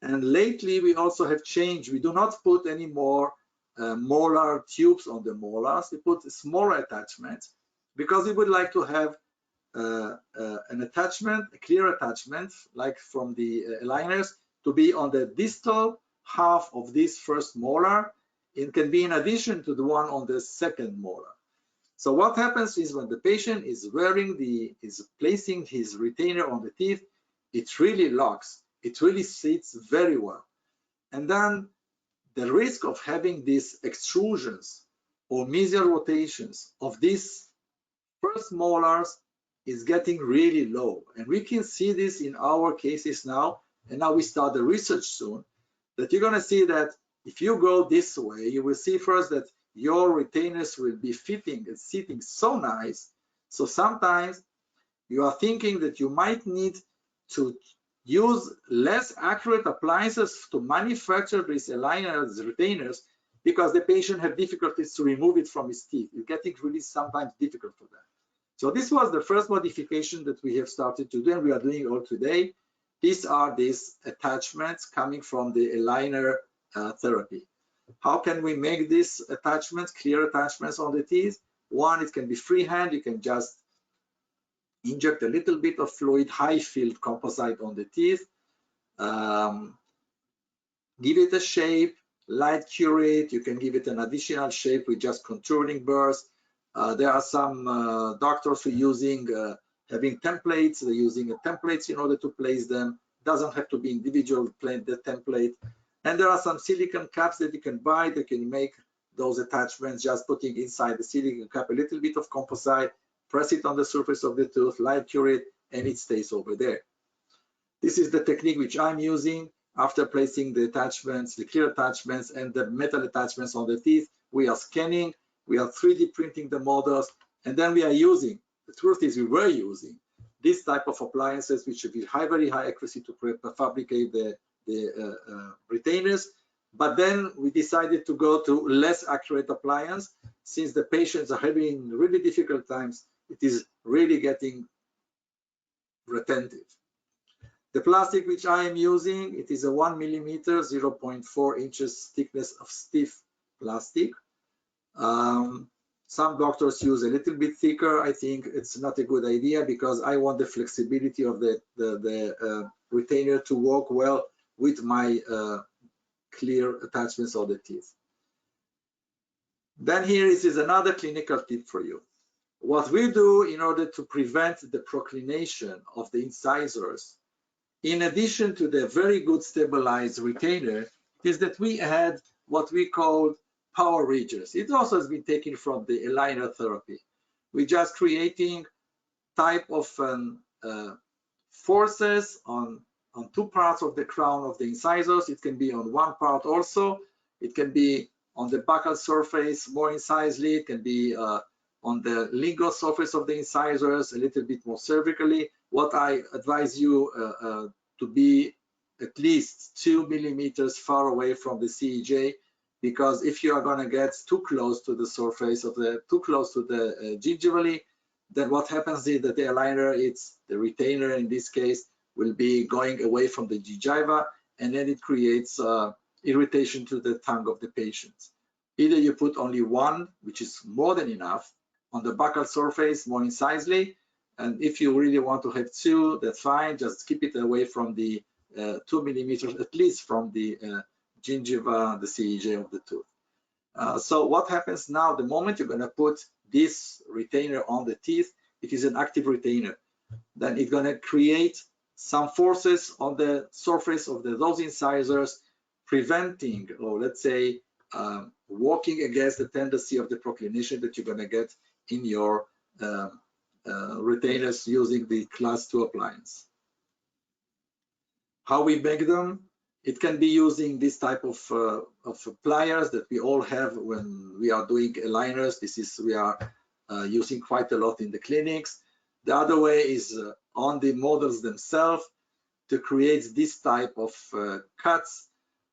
And lately, we also have changed. We do not put any more molar tubes on the molars. We put smaller attachments because we would like to have an attachment, a clear attachment, like from the aligners, to be on the distal half of this first molar. It can be in addition to the one on the second molar. So what happens is when the patient is placing his retainer on the teeth, it really locks. It really sits very well. And then the risk of having these extrusions or mesial rotations of these first molars is getting really low. And we can see this in our cases now. And now we start the research soon, that you're going to see that if you go this way, you will see first that your retainers will be fitting and sitting so nice. So sometimes you are thinking that you might need to use less accurate appliances to manufacture these aligners, retainers, because the patient have difficulties to remove it from his teeth. It's getting really sometimes difficult for them. So this was the first modification that we have started to do, and we are doing all today. These are these attachments coming from the aligner therapy. How can we make these attachments, clear attachments on the teeth? One, it can be freehand. You can just inject a little bit of fluid, high field composite on the teeth, give it a shape, light curate. You can give it an additional shape with just contouring burrs. There are some doctors who are using having templates. They're using templates in order to place them. Doesn't have to be individual the template. And there are some silicone caps that you can buy that can make those attachments, just putting inside the silicone cap a little bit of composite, press it on the surface of the tooth, light curate, and it stays over there. This is the technique which I'm using after placing the attachments, the clear attachments and the metal attachments on the teeth. We are scanning, we are 3D printing the models, and then we are using, the truth is we were using this type of appliances which have very high accuracy to fabricate the retainers. But then we decided to go to less accurate appliance. Since the patients are having really difficult times, it is really getting retentive. The plastic which I am using, it is a 1 millimeter, 0.4 inches thickness of stiff plastic. Some doctors use a little bit thicker. I think it's not a good idea because I want the flexibility of the retainer to work well with my clear attachments of the teeth. Then here is another clinical tip for you. What we do in order to prevent the proclination of the incisors, in addition to the very good stabilized retainer, is that we add what we call power ridges. It also has been taken from the aligner therapy. We're just creating type of forces on two parts of the crown of the incisors. It can be on one part also. It can be on the buccal surface more incisely. It can be on the lingual surface of the incisors, a little bit more cervically. What I advise you to be at least 2 millimeters far away from the CEJ because if you are going to get too close to the surface of the, too close to the gingivally, then what happens is that the aligner, it's the retainer in this case, will be going away from the gingiva, and then it creates irritation to the tongue of the patient. Either you put only one, which is more than enough, on the buccal surface more incisively, and if you really want to have two, that's fine, just keep it away from the 2 millimeters, at least from the gingiva, the CEJ of the tooth. So what happens now, the moment you're going to put this retainer on the teeth, it is an active retainer. Then it's going to create some forces on the surface of those incisors, preventing, or let's say, working against the tendency of the proclination that you're going to get in your retainers using the class 2 appliance. How we make them? It can be using this type of pliers that we all have when we are doing aligners. This is, we are using quite a lot in the clinics. The other way is on the models themselves to create this type of cuts.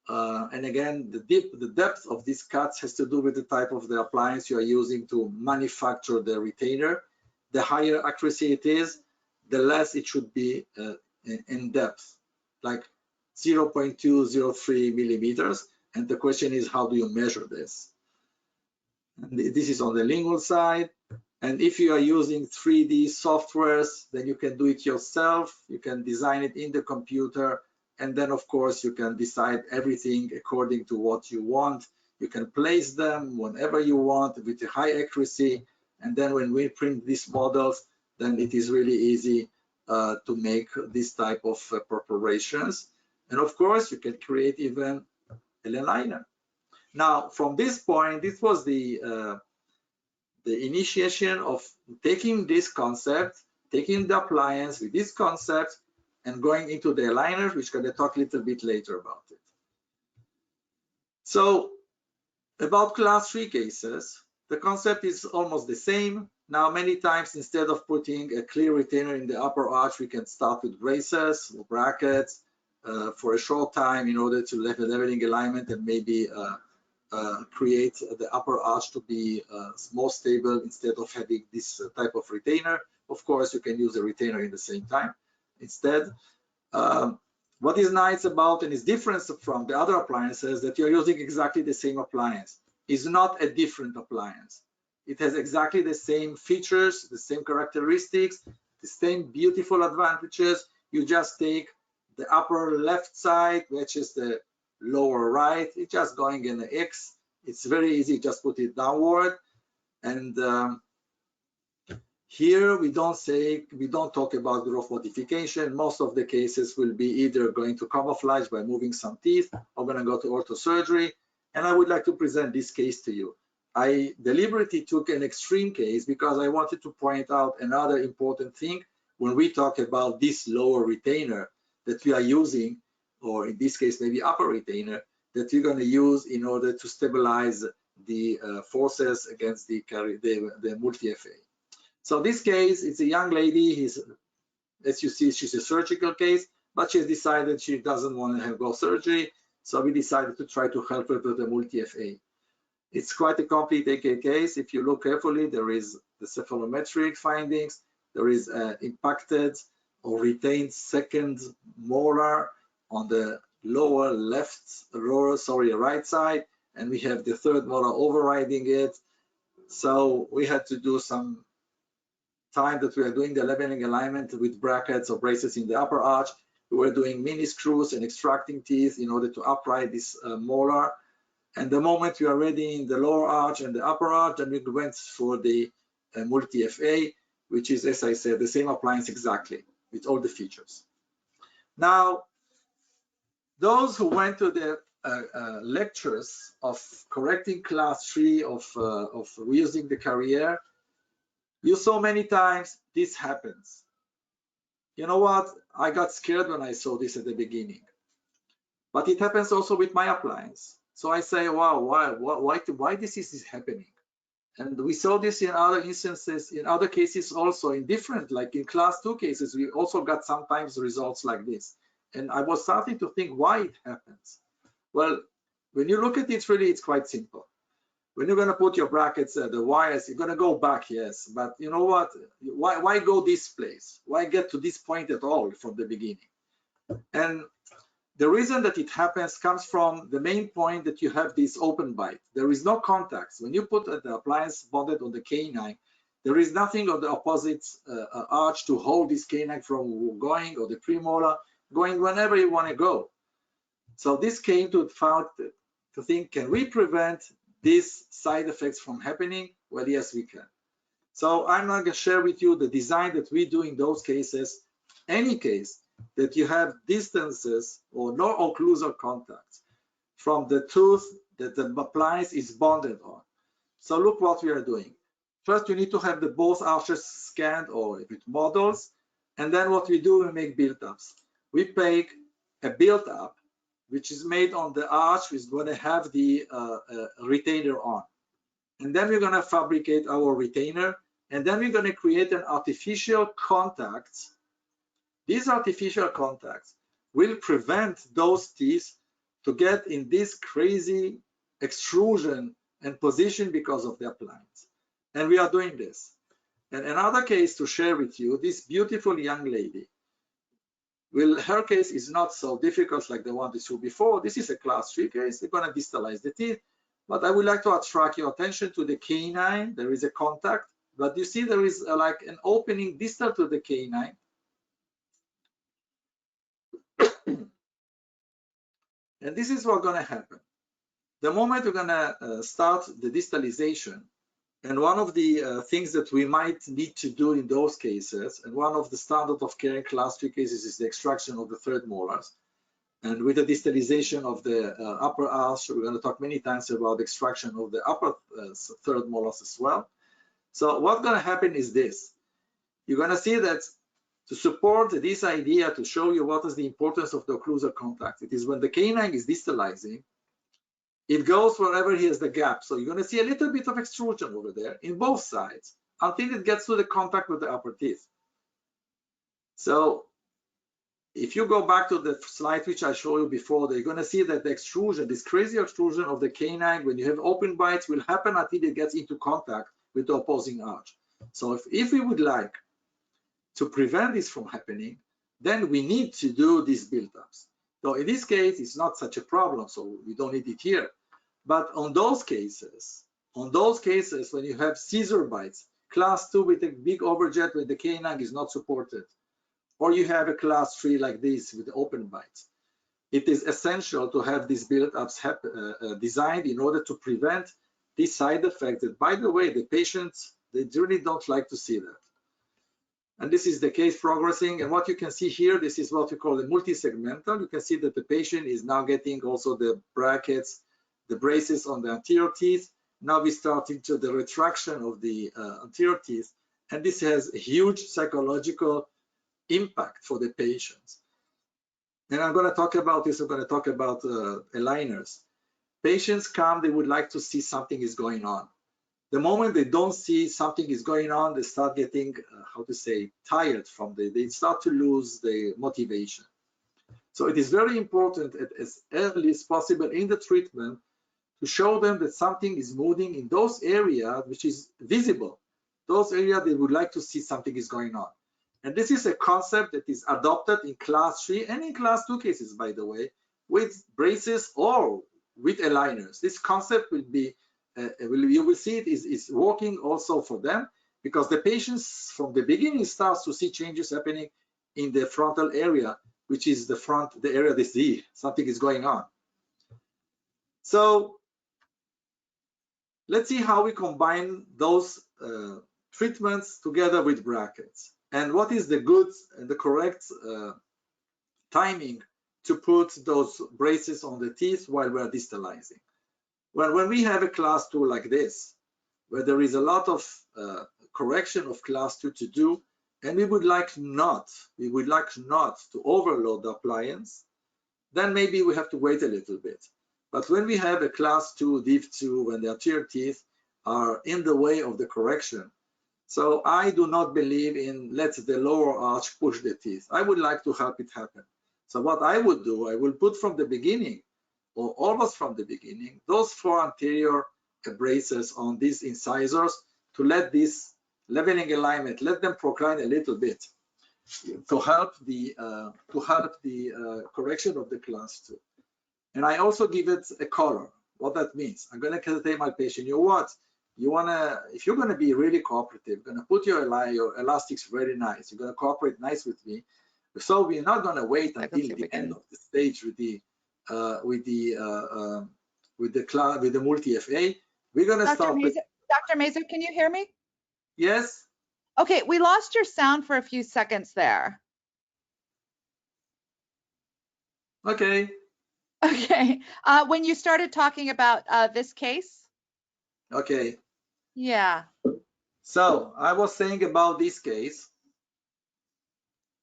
And again, the depth of these cuts has to do with the type of the appliance you are using to manufacture the retainer. The higher accuracy it is, the less it should be in depth, like 0.203 millimeters. And the question is, how do you measure this? And this is on the lingual side. And if you are using 3D softwares, then you can do it yourself. You can design it in the computer. And then, of course, you can decide everything according to what you want. You can place them whenever you want with a high accuracy. And then when we print these models, then it is really easy to make this type of preparations. And of course, you can create even an aligner. Now, from this point, this was the initiation of taking this concept, taking the appliance with this concept, and going into the aligner, which I'm going to talk a little bit later about it. So, about class 3 cases, the concept is almost the same. Now, many times, instead of putting a clear retainer in the upper arch, we can start with braces or brackets for a short time in order to leveling alignment and maybe create the upper arch to be more stable instead of having this type of retainer. Of course, you can use a retainer in the same time instead. What is nice about and is different from the other appliances that you're using exactly the same appliance. It's not a different appliance. It has exactly the same features, the same characteristics, the same beautiful advantages. You just take the upper left side, which is the lower right. It's just going in the X. It's very easy, just put it downward. And here we don't talk about growth modification. Most of the cases will be either going to camouflage by moving some teeth or going to go to orthosurgery. And I would like to present this case to you. I deliberately took an extreme case because I wanted to point out another important thing when we talk about this lower retainer that we are using, or in this case, maybe upper retainer, that you're going to use in order to stabilize the forces against the multi FA. So this case, it's a young lady. As you see, she's a surgical case, but she's decided she doesn't want to go surgery. So we decided to try to help her with the multi FA. It's quite a complicated case. If you look carefully, there is the cephalometric findings. There is impacted or retained second molar on the lower left, right side, and we have the third molar overriding it. So we had to do some time that we are doing the leveling alignment with brackets or braces in the upper arch. We were doing mini screws and extracting teeth in order to upright this molar. And the moment we are ready in the lower arch and the upper arch, then we went for the multi FA, which is, as I said, the same appliance exactly with all the features. Now, those who went to the lectures of correcting class 3 of reusing the Carriere, you saw many times this happens. You know what? I got scared when I saw this at the beginning. But it happens also with my appliance. So I say, wow, why this is happening? And we saw this in other instances, in other cases also, in different, like in class 2 cases, we also got sometimes results like this. And I was starting to think why it happens. Well, when you look at it, really, it's quite simple. When you're going to put your brackets, the wires, you're going to go back, yes. But you know what? Why go this place? Why get to this point at all from the beginning? And the reason that it happens comes from the main point that you have this open bite. There is no contacts. When you put the appliance bonded on the canine, there is nothing on the opposite arch to hold this canine from going, or the premolar going whenever you want to go. So this came to think, can we prevent these side effects from happening? Well, yes, we can. So I'm not going to share with you the design that we do in those cases. Any case that you have distances or no occlusal contacts from the tooth that the appliance is bonded on. So look what we are doing. First, you need to have the both arches scanned or with models. And then what we do, we make build-ups. We make a build-up which is made on the arch, which is going to have the retainer on. And then we're going to fabricate our retainer, and then we're going to create an artificial contact. These artificial contacts will prevent those teeth to get in this crazy extrusion and position because of the appliance. And we are doing this. And another case to share with you, this beautiful young lady. Well, her case is not so difficult like the one we saw before. This is a class 3 case. They're going to distalize the teeth. But I would like to attract your attention to the canine. There is a contact, but you see there is like an opening distal to the canine. And this is what's going to happen. The moment we're going to start the distalization, and one of the things that we might need to do in those cases, and one of the standard of care in class 3 cases, is the extraction of the third molars. And with the distalization of the upper arch, we're going to talk many times about extraction of the upper third molars as well. So what's going to happen is this. You're going to see that to support this idea, to show you what is the importance of the occlusal contact, it is when the canine is distalizing, it goes wherever he has the gap. So you're going to see a little bit of extrusion over there in both sides until it gets to the contact with the upper teeth. So if you go back to the slide which I showed you before, you're going to see that the extrusion, this crazy extrusion of the canine, when you have open bites, will happen until it gets into contact with the opposing arch. So if we would like to prevent this from happening, then we need to do these build-ups. So in this case, it's not such a problem, so we don't need it here. But on those cases when you have scissor bites, class 2 with a big overjet where the canine is not supported, or you have a class 3 like this with open bites, it is essential to have these build-ups designed in order to prevent this side effect that, by the way, the patients, they really don't like to see that. And this is the case progressing. And what you can see here, this is what we call a multi-segmental. You can see that the patient is now getting also the brackets, the braces on the anterior teeth. Now we start into the retraction of the anterior teeth. And this has a huge psychological impact for the patients. And I'm going to talk about this. I'm going to talk about aligners. Patients come, they would like to see something is going on. The moment they don't see something is going on, they start getting, tired from they start to lose the motivation. So it is very important as early as possible in the treatment to show them that something is moving in those areas which is visible, those areas they would like to see something is going on. And this is a concept that is adopted in class 3 and in class 2 cases, by the way, with braces or with aligners. This concept will be you will see it is working also for them, because the patients from the beginning starts to see changes happening in the frontal area, which is the area they see something is going on. So let's see how we combine those treatments together with brackets, and what is the good and the correct timing to put those braces on the teeth while we're distalizing. Well, when we have a class 2 like this, where there is a lot of correction of class 2 to do, and we would like not to overload the appliance, then maybe we have to wait a little bit. But when we have a class 2, div 2, when the anterior teeth are in the way of the correction, so I do not believe in let the lower arch push the teeth. I would like to help it happen. So what I would do, I will put from the beginning or almost from the beginning, those 4 anterior braces on these incisors to let this leveling alignment, let them procline a little bit to help the correction of the class 2. And I also give it a color. What that means, I'm going to tell my patient, you know what, you want to, if you're going to be really cooperative, you're going to put your elastics very nice, you're going to cooperate nice with me, so we're not going to wait until the end of the stage with the multi FA. We're going to start. Dr. Mazer, can you hear me? Yes. Okay, we lost your sound for a few seconds there. Okay. Okay, when you started talking about this case. Okay. Yeah. So I was saying about this case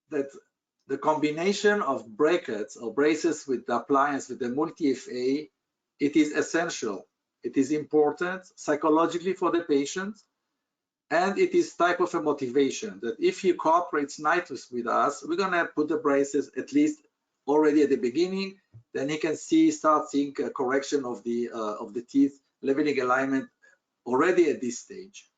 that the combination of brackets or braces with the appliance with the multi FA, it is essential. It is important psychologically for the patient, and it is type of a motivation that if he cooperates nicely with us, we're gonna put the braces at least already at the beginning. Then he can start seeing a correction of the teeth, leveling alignment already at this stage.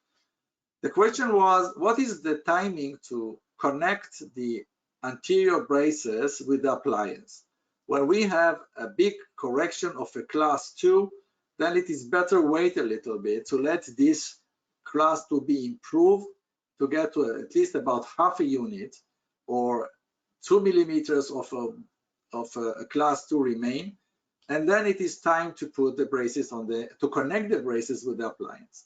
The question was, what is the timing to connect the anterior braces with the appliance? When we have a big correction of a class 2, then it is better wait a little bit to let this class 2 be improved to get to at least about half a unit or 2 millimeters of a class 2 remain, and then it is time to put the braces on to connect the braces with the appliance.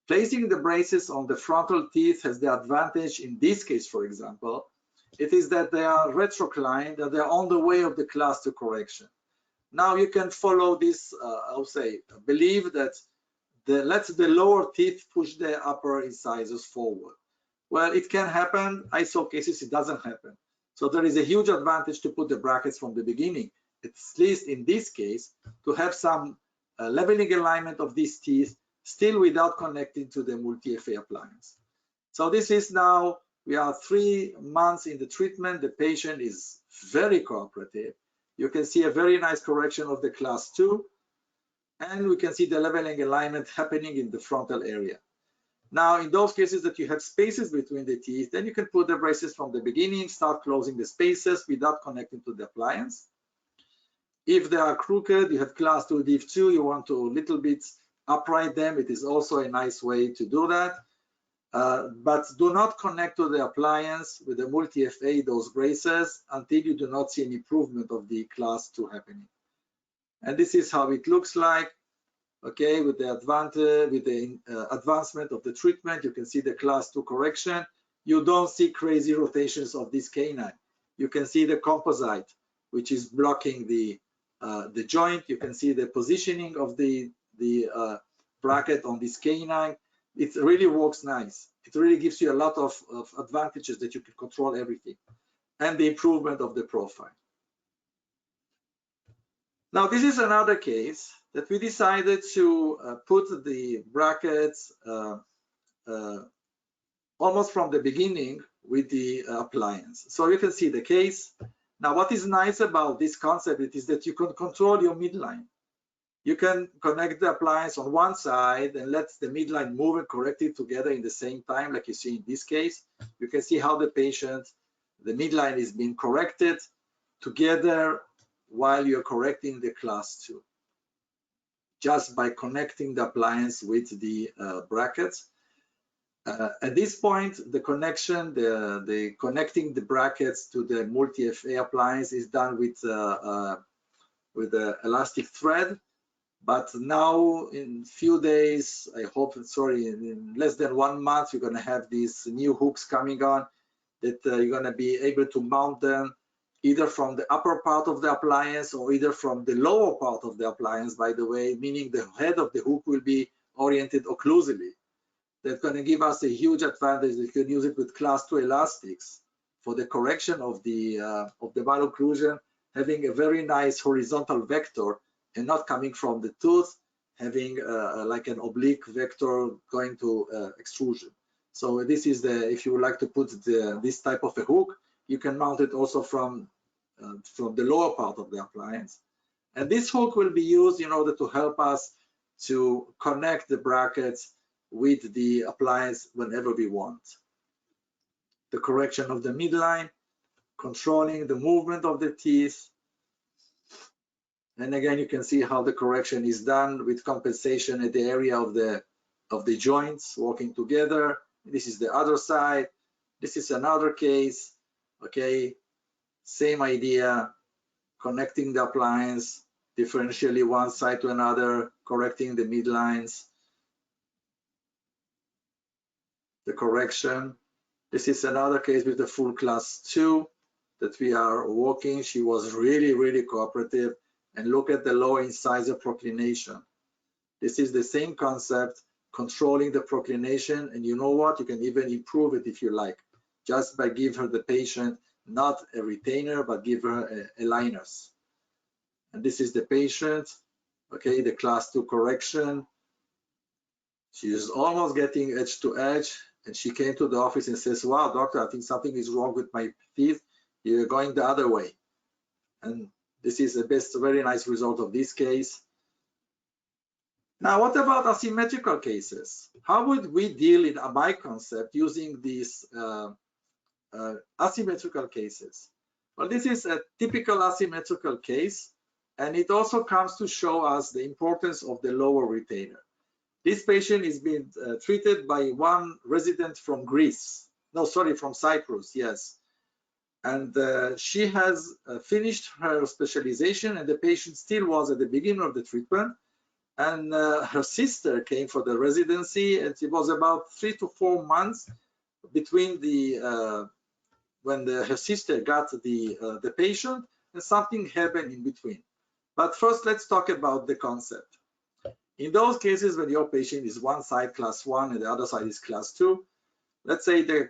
Placing the braces on the frontal teeth has the advantage in this case, for example, it is that they are retroclined and they're on the way of the class 2 correction. Now you can follow this, I'll say, believe that let the lower teeth push the upper incisors forward. Well, it can happen. I saw cases it doesn't happen. So there is a huge advantage to put the brackets from the beginning, at least in this case, to have some leveling alignment of these teeth still without connecting to the multi FA appliance. So this is now, we are 3 months in the treatment. The patient is very cooperative. You can see a very nice correction of the class 2, and we can see the leveling alignment happening in the frontal area. Now, in those cases that you have spaces between the teeth, then you can put the braces from the beginning, start closing the spaces without connecting to the appliance. If they are crooked, you have class 2 div 2, you want to little bit upright them, it is also a nice way to do that. But do not connect to the appliance with the multi FA, those braces, until you do not see an improvement of the class 2 happening. And this is how it looks like. Okay, with the advancement of the treatment, you can see the class 2 correction. You don't see crazy rotations of this canine. You can see the composite, which is blocking the joint. You can see the positioning of the bracket on this canine. It really works nice. It really gives you a lot of advantages that you can control everything, and the improvement of the profile. Now, this is another case that we decided to put the brackets almost from the beginning with the appliance. So you can see the case. Now, what is nice about this concept is that you can control your midline. You can connect the appliance on one side and let the midline move and correct it together in the same time, like you see in this case. You can see how the midline is being corrected together while you're correcting the class 2, just by connecting the appliance with the brackets. At this point, the connection, the connecting the brackets to the multi FA appliance is done with the elastic thread. But now, in few days, I hope, in less than 1 month, you're going to have these new hooks coming on that you're going to be able to mount them either from the upper part of the appliance or either from the lower part of the appliance, by the way, meaning the head of the hook will be oriented occlusally. That's going to give us a huge advantage. You can use it with class 2 elastics for the correction of the malocclusion, having a very nice horizontal vector and not coming from the tooth, having like an oblique vector going to extrusion. So this is if you would like to put this type of a hook, you can mount it also from the lower part of the appliance. And this hook will be used in order to help us to connect the brackets with the appliance whenever we want. The correction of the midline, controlling the movement of the teeth. And again, you can see how the correction is done with compensation at the area of the joints working together. This is the other side. This is another case. Okay, same idea, connecting the appliance differentially one side to another, correcting the midlines. The correction. This is another case with the full class 2 that we are working. She was really, really cooperative. And look at the lower incisor proclination. This is the same concept, controlling the proclination. And you know what? You can even improve it if you like, just by give her the patient not a retainer, but give her aligners. And this is the patient, okay, the class 2 correction. She is almost getting edge to edge. And she came to the office and says, wow, doctor, I think something is wrong with my teeth. You're going the other way. And this is the best, very nice result of this case. Now, what about asymmetrical cases? How would we deal in my concept using these asymmetrical cases? Well, this is a typical asymmetrical case, and it also comes to show us the importance of the lower retainer. This patient is being treated by one resident from Greece. No, sorry, from Cyprus, yes. And she has finished her specialization, and the patient still was at the beginning of the treatment. And her sister came for the residency, and it was about 3 to 4 months between the when her sister got the patient, and something happened in between. But first, let's talk about the concept. In those cases when your patient is one side class 1 and the other side is class 2, let's say the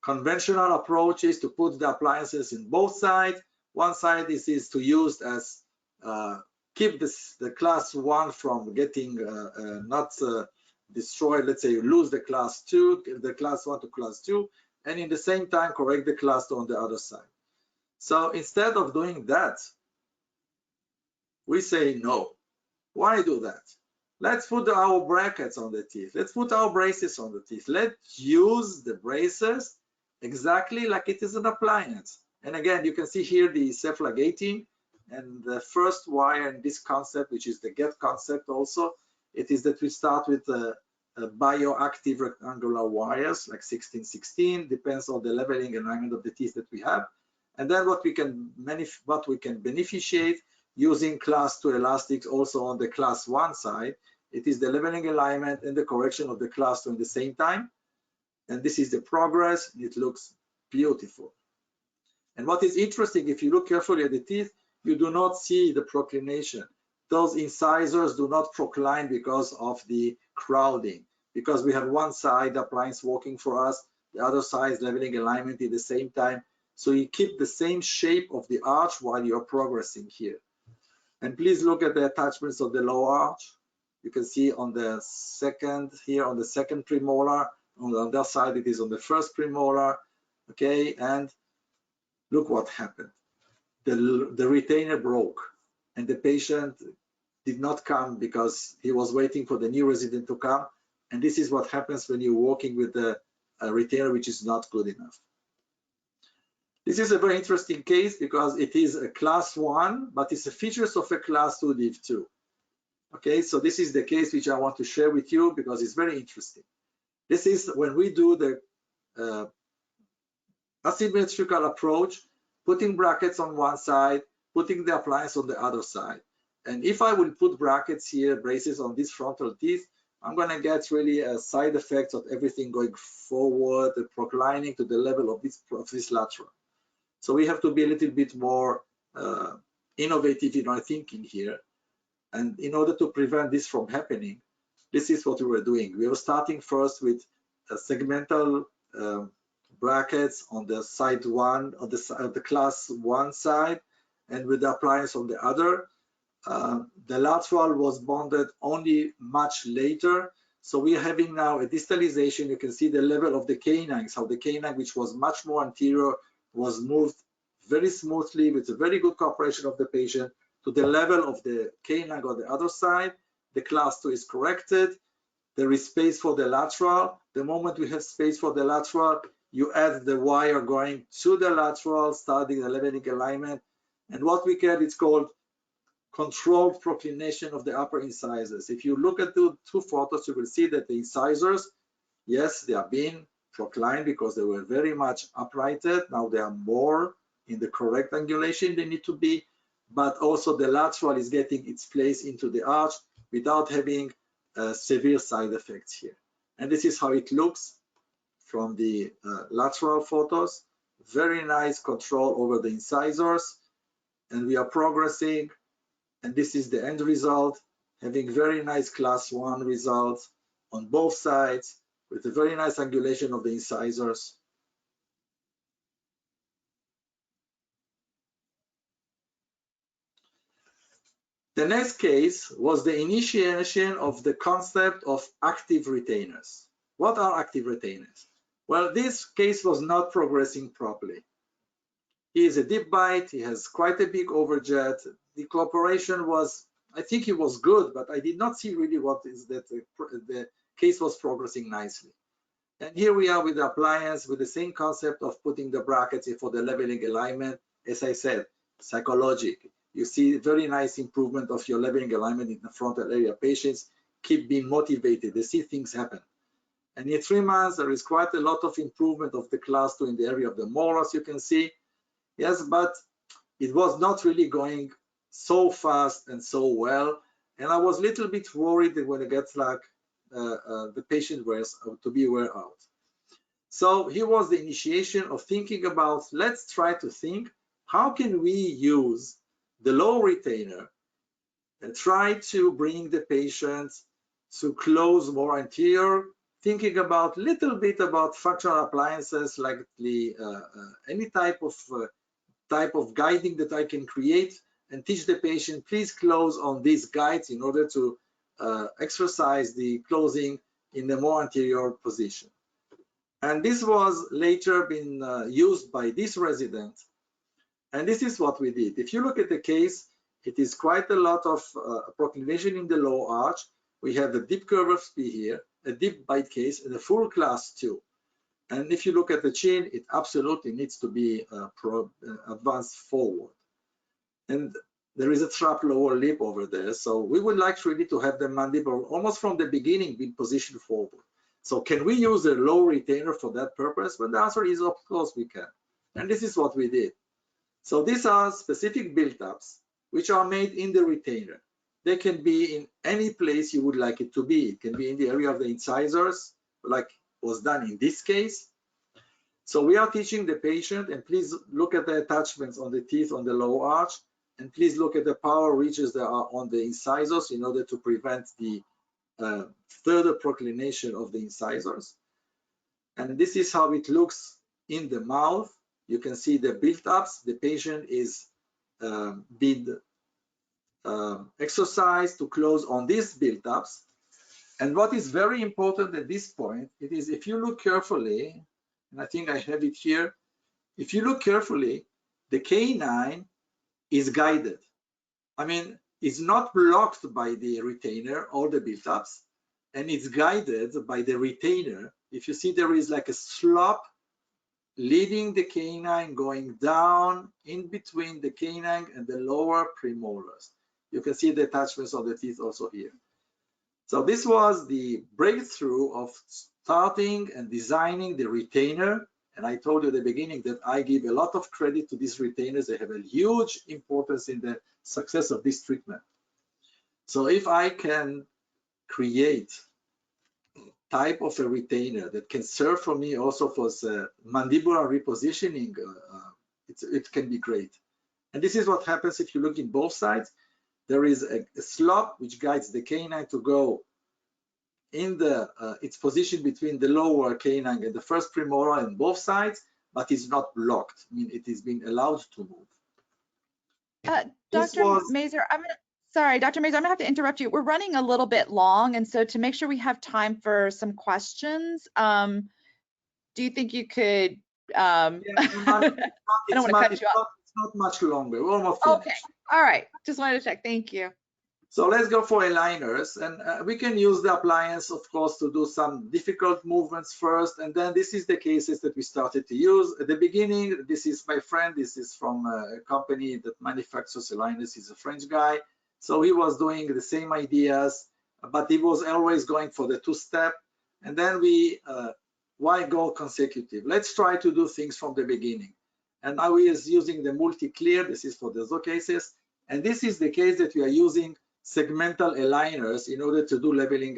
conventional approach is to put the appliances in both sides. One side is to use as keep the class 1 from getting not destroyed. Let's say you lose the class 2, the class 1 to class 2, and in the same time correct the class 2 on the other side. So instead of doing that, we say no. Why do that? Let's put our brackets on the teeth. Let's put our braces on the teeth. Let's use the braces exactly like it is an appliance. And again, you can see here the cephalogating, and the first wire in this concept, which is the get concept also, it is that we start with bioactive rectangular wires like 1616, depends on the leveling and alignment of the teeth that we have. And then what we can beneficiate using class 2 elastics also on the class 1 side, it is the leveling alignment and the correction of the class 2 at the same time. And this is the progress, and it looks beautiful. And what is interesting, if you look carefully at the teeth, you do not see the proclination. Those incisors do not procline because of the crowding, because we have one side appliance working for us, the other side is leveling alignment at the same time. So you keep the same shape of the arch while you're progressing here. And please look at the attachments of the lower arch. You can see on the second here, on the second premolar, on the other side it is on the first premolar. Okay, and look what happened. The retainer broke, and the patient did not come because he was waiting for the new resident to come. And this is what happens when you're working with a retainer which is not good enough. This is a very interesting case because it is a class 1, but it's the features of a class 2 div 2. Okay, so this is the case which I want to share with you because it's very interesting. This is when we do the asymmetrical approach, putting brackets on one side, putting the appliance on the other side. And if I will put brackets here, braces on these frontal teeth, I'm going to get really a side effects of everything going forward, proclining to the level of this lateral. So we have to be a little bit more innovative in our thinking here. And in order to prevent this from happening, this is what we were doing. We were starting first with segmental brackets on the side 1, on the class 1 side, and with the appliance on the other. The lateral was bonded only much later. So we are having now a distalization. You can see the level of the canines, how the canine, which was much more anterior, was moved very smoothly with a very good cooperation of the patient to the level of the canine on the other side. The class 2 is corrected. There is space for the lateral. The moment we have space for the lateral, you add the wire going to the lateral, starting the leveling alignment. And what we get, it's called controlled proclination of the upper incisors. If you look at the two photos, you will see that the incisors, yes, they are being proclined because they were very much uprighted. Now they are more in the correct angulation they need to be, but also the lateral is getting its place into the arch without having severe side effects here. And this is how it looks from the lateral photos. Very nice control over the incisors, and we are progressing. And this is the end result, having very nice class 1 results on both sides with a very nice angulation of the incisors. The next case was the initiation of the concept of active retainers. What are active retainers? Well, this case was not progressing properly. He is a deep bite, he has quite a big overjet. The cooperation was, I think it was good, but I did not see really what is that the case was progressing nicely. And here we are with the appliance with the same concept of putting the brackets for the leveling alignment. As I said, psychological. You see very nice improvement of your leveling alignment in the frontal area. Patients keep being motivated. They see things happen. And in 3 months, there is quite a lot of improvement of the class 2 in the area of the molars, you can see. Yes, but it was not really going so fast and so well. And I was a little bit worried that when it gets like the patient wears to be wear out. So here was the initiation of thinking about, let's try to think, how can we use the low retainer and try to bring the patient to close more anterior, thinking about little bit about functional appliances like the any type of guiding that I can create and teach the patient, please close on these guides in order to exercise the closing in the more anterior position. And this was later been used by this resident. And this is what we did. If you look at the case, it is quite a lot of proclination in the low arch. We have the deep curve of P here, a deep bite case, and a full class 2. And if you look at the chin, it absolutely needs to be advanced forward. And there is a trap lower lip over there. So we would like really to have the mandible almost from the beginning be positioned forward. So can we use a low retainer for that purpose? Well, the answer is of course we can. And this is what we did. So these are specific build-ups which are made in the retainer. They can be in any place you would like it to be. It can be in the area of the incisors, like was done in this case. So we are teaching the patient, and please look at the attachments on the teeth on the low arch, and please look at the power reaches that are on the incisors in order to prevent the further proclination of the incisors. And this is how it looks in the mouth. You can see the build-ups. The patient is being exercised to close on these build-ups. And what is very important at this point, it is if you look carefully, and I think I have it here, if you look carefully, the canine is guided. I mean, it's not blocked by the retainer or the build-ups, and it's guided by the retainer. If you see, there is like a slope leading the canine going down in between the canine and the lower premolars. You can see the attachments of the teeth also here. So this was the breakthrough of starting and designing the retainer. And I told you at the beginning that I give a lot of credit to these retainers. They have a huge importance in the success of this treatment. So if I can create type of a retainer that can serve for me also for the mandibular repositioning, it can be great. And this is what happens if you look in both sides. There is a slope which guides the canine to go in the its position between the lower canine and the first premolar on both sides, but it's not blocked. I mean, it is being allowed to move. Dr. Mazer, sorry, Dr. Mazer, I'm gonna have to interrupt you. We're running a little bit long, and so to make sure we have time for some questions, do you think you could? Yeah, I don't want to cut you off. It's not much longer. We're almost finished. Okay. All right, just wanted to check. Thank you. So let's go for aligners, and we can use the appliance, of course, to do some difficult movements first, and then this is the cases that we started to use. At the beginning, this is my friend, this is from a company that manufactures aligners, he's a French guy. So he was doing the same ideas, but he was always going for the two-step, and then why go consecutive? Let's try to do things from the beginning. And now he is using the multi-clear, this is for those cases, and this is the case that we are using segmental aligners in order to do leveling,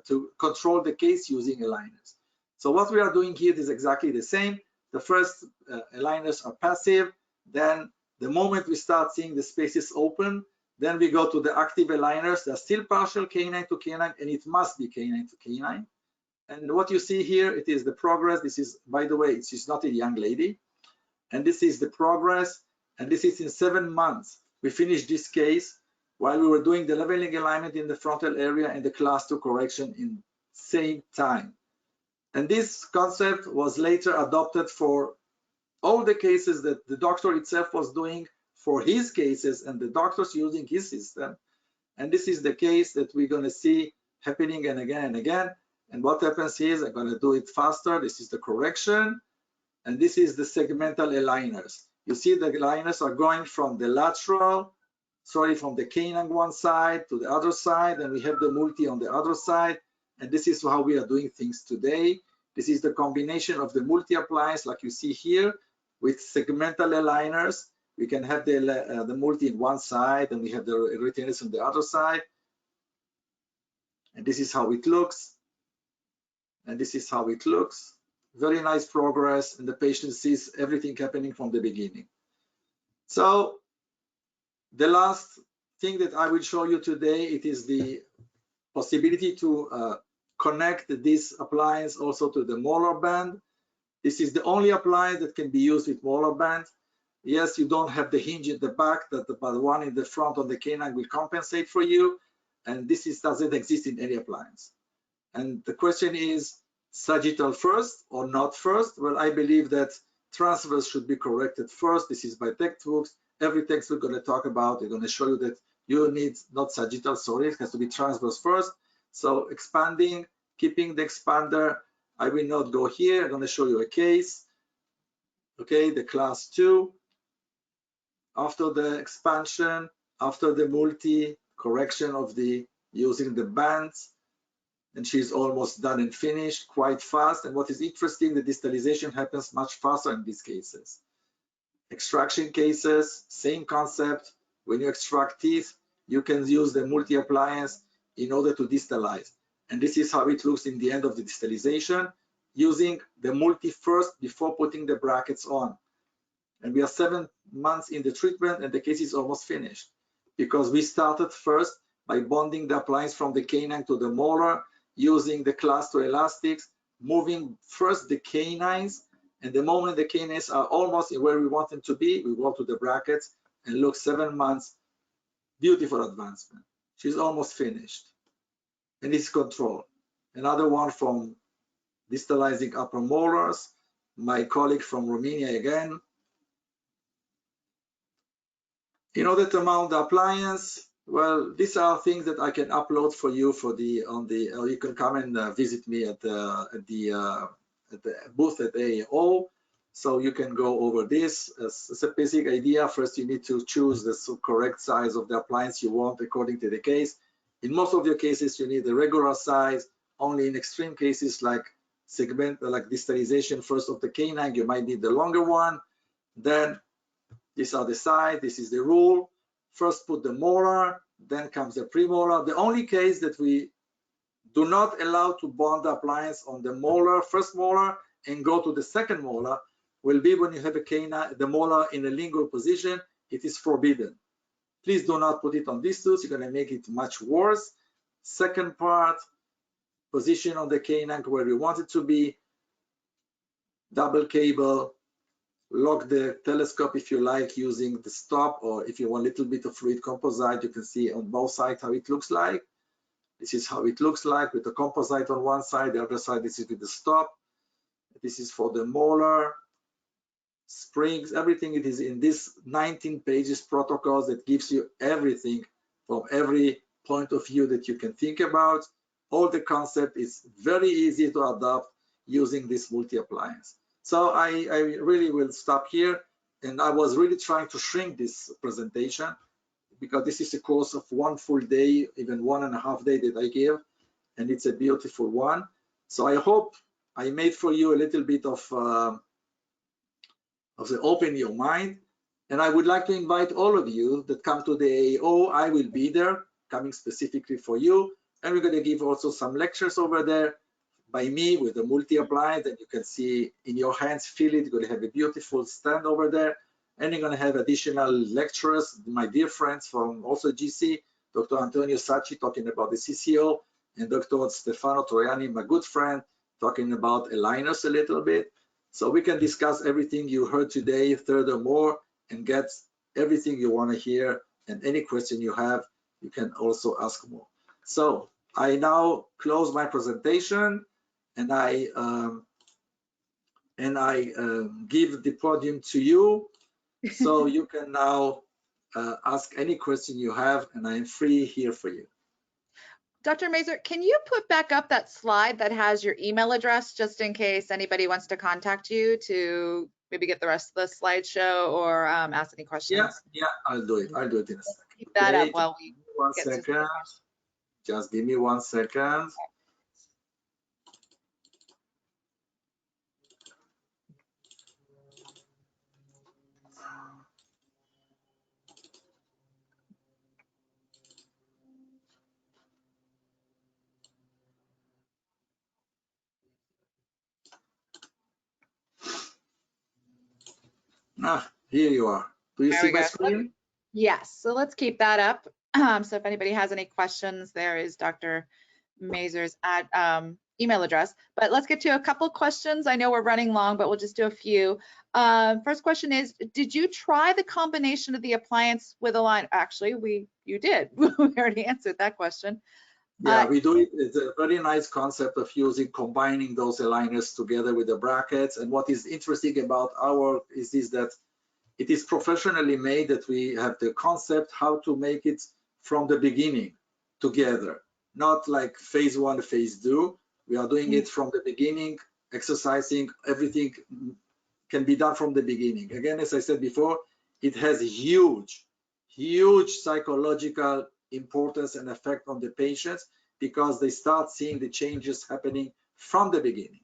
to control the case using aligners. So what we are doing here is exactly the same. The first aligners are passive. Then the moment we start seeing the spaces open, then we go to the active aligners. They're still partial canine to canine, and it must be canine to canine. And what you see here, it is the progress. This is, by the way, she's not a young lady. And this is the progress. And this is in 7 months. We finished this case while we were doing the leveling alignment in the frontal area and the class 2 correction in same time. And this concept was later adopted for all the cases that the doctor itself was doing for his cases and the doctors using his system. And this is the case that we're going to see happening and again and again. And what happens is, I'm going to do it faster. This is the correction. And this is the segmental aligners. You see the aligners are going from the lateral, from the canine one side to the other side, and we have the multi on the other side. And this is how we are doing things today. This is the combination of the multi appliance, like you see here, with segmental aligners. We can have the multi in one side, and we have the retainers on the other side. And this is how it looks. And this is how it looks. Very nice progress, and the patient sees everything happening from the beginning. So the last thing that I will show you today, it is the possibility to connect this appliance also to the molar band. This is the only appliance that can be used with molar band. Yes, you don't have the hinge at the back, but the one in the front on the canine will compensate for you. And this doesn't exist in any appliance. And the question is, sagittal first or not first? Well, I believe that transverse should be corrected first. This is by textbooks. Every text we're going to talk about, they're going to show you that you need not sagittal, sorry, it has to be transverse first. So expanding, keeping the expander. I will not go here. I'm going to show you a case. Okay, the class 2. After the expansion, after the multi correction of the using the bands, and she's almost done and finished quite fast. And what is interesting, the distalization happens much faster in these cases. Extraction cases, same concept. When you extract teeth, you can use the multi appliance in order to distalize. And this is how it looks in the end of the distalization, using the multi first before putting the brackets on. And we are 7 months in the treatment, and the case is almost finished because we started first by bonding the appliance from the canine to the molar, using the class 2 elastics, moving first the canines, and the moment the canines are almost where we want them to be, we go to the brackets, and look, 7 months, beautiful advancement. She's almost finished, and it's controlled. Another one from distalizing upper molars, my colleague from Romania again. In order to mount the appliance, well, these are things that I can upload for you for you can come and visit me at the booth at AAO. So you can go over this. It's a basic idea. First, you need to choose the correct size of the appliance you want according to the case. In most of your cases, you need the regular size. Only in extreme cases like distalization first of the canine, you might need the longer one. Then these are the size. This is the rule. First put the molar, then comes the premolar. The only case that we do not allow to bond the appliance on the molar, first molar, and go to the second molar will be when you have a canine, the molar in a lingual position. It is forbidden. Please do not put it on these tools. You're going to make it much worse. Second part, position on the canine where you want it to be. Double cable. Lock the telescope if you like using the stop, or if you want a little bit of fluid composite, you can see on both sides how it looks like. This is how it looks like with the composite on one side, the other side this is with the stop. This is for the molar. springs, everything. It is in this 19 pages protocols that gives you everything from every point of view that you can think about. All the concept is very easy to adopt using this multi-appliance. So I really will stop here, and I was really trying to shrink this presentation because this is a course of 1 full day, even 1.5 days that I give, and it's a beautiful one. So I hope I made for you a little bit of the open your mind. And I would like to invite all of you that come to the AO. I will be there, coming specifically for you. And we're going to give also some lectures over there by me with the multi-appliance, and you can see in your hands, feel it. You're going to have a beautiful stand over there. And you're going to have additional lecturers, my dear friends from also GC, Dr. Antonio Sacchi talking about the CCO, and Dr. Stefano Troiani, my good friend, talking about aligners a little bit. So we can discuss everything you heard today furthermore and get everything you want to hear, and any question you have, you can also ask more. So I now close my presentation, and I give the podium to you. So you can now ask any question you have, and I'm free here for you. Dr. Mazur, can you put back up that slide that has your email address, just in case anybody wants to contact you to maybe get the rest of the slideshow or ask any questions? Yeah, I'll do it. I'll do it in a second. Keep that up while we get to the questions. Just give me 1 second. Here you are. Do you see my screen? Yes, so let's keep that up. So if anybody has any questions, there is Dr. Mazur's email address. But let's get to a couple questions. I know we're running long, but we'll just do a few. First question is, did you try the combination of the appliance with a line? Actually, you did. We already answered that question. Yeah, we do it. It's a very nice concept of combining those aligners together with the brackets. And what is interesting about our is that it is professionally made, that we have the concept how to make it from the beginning together, not like phase 1, phase 2. We are doing it from the beginning, exercising, everything can be done from the beginning. Again, as I said before, it has huge psychological importance and effect on the patients, because they start seeing the changes happening from the beginning.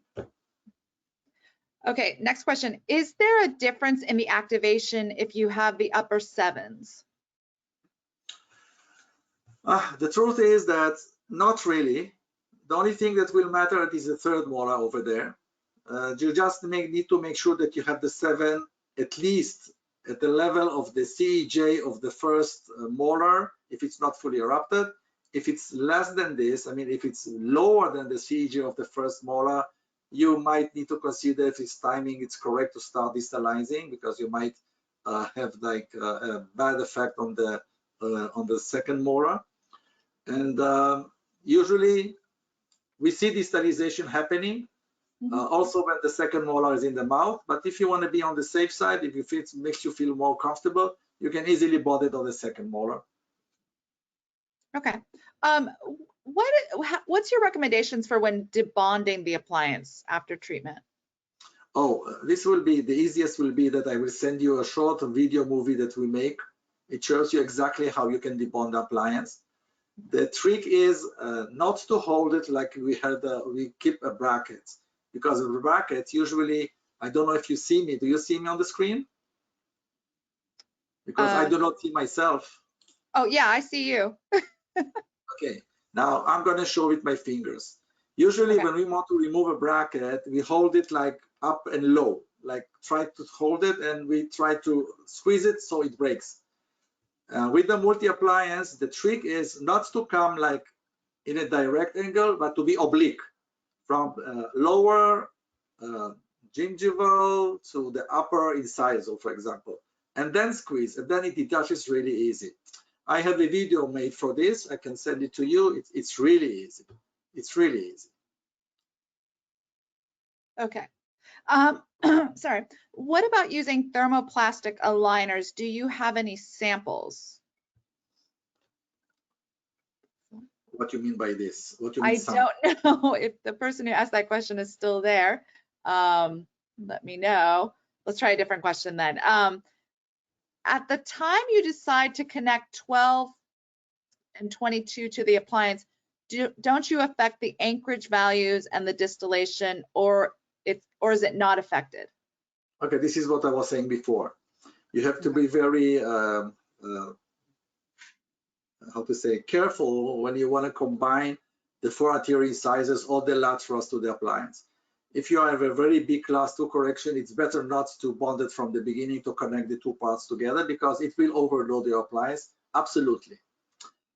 Okay, next question. Is there a difference in the activation if you have the upper 7s? The truth is that not really. The only thing that will matter is the 3rd molar over there. You just need to make sure that you have the 7 at least at the level of the CEJ of the 1st molar, if it's not fully erupted. If it's less than this, I mean, if it's lower than the CEJ of the 1st molar, you might need to consider if its timing it's correct to start distalizing, because you might have like a bad effect on the 2nd molar. And usually we see distalization happening also when the 2nd molar is in the mouth. But if you want to be on the safe side, if it makes you feel more comfortable, you can easily bond it on the 2nd molar. Okay. What's your recommendations for when debonding the appliance after treatment? Oh, this will be the easiest. Will be that I will send you a short video movie that we make. It shows you exactly how you can debond the appliance. The trick is not to hold it like we keep a bracket, because the brackets usually, I don't know if you see me. Do you see me on the screen? Because I do not see myself. Oh yeah, I see you. Okay, now I'm going to show with my fingers. Usually when we want to remove a bracket, we hold it like up and low, like try to hold it, and we try to squeeze it so it breaks. With the multi-appliance, the trick is not to come like in a direct angle, but to be oblique from lower gingival to the upper incisor, for example, and then squeeze, and then it detaches really easy. I have a video made for this. I can send it to you. It's really easy. It's really easy. Okay. Sorry. What about using thermoplastic aligners? Do you have any samples? What do you mean by this? What do you mean? I don't know if the person who asked that question is still there. Let me know. Let's try a different question then. At the time you decide to connect 12 and 22 to the appliance, don't you affect the anchorage values and the distillation, or is it not affected? Okay, this is what I was saying before. You have to be very how to say, careful when you want to combine the 4 anterior incisors or the laterals to the appliance. If you have a very big class 2 correction, it's better not to bond it from the beginning to connect the 2 parts together, because it will overload the appliance. Absolutely.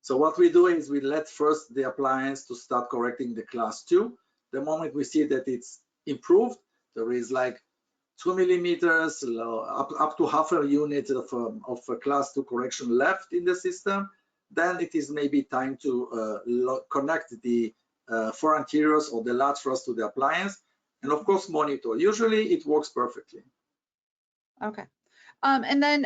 So what we do is we let first the appliance to start correcting the class 2. The moment we see that it's improved, there is like 2 millimeters, up to half a unit of a class 2 correction left in the system, then it is maybe time to connect the 4 anteriors or the laterals to the appliance, and of course monitor. Usually it works perfectly. Okay. And then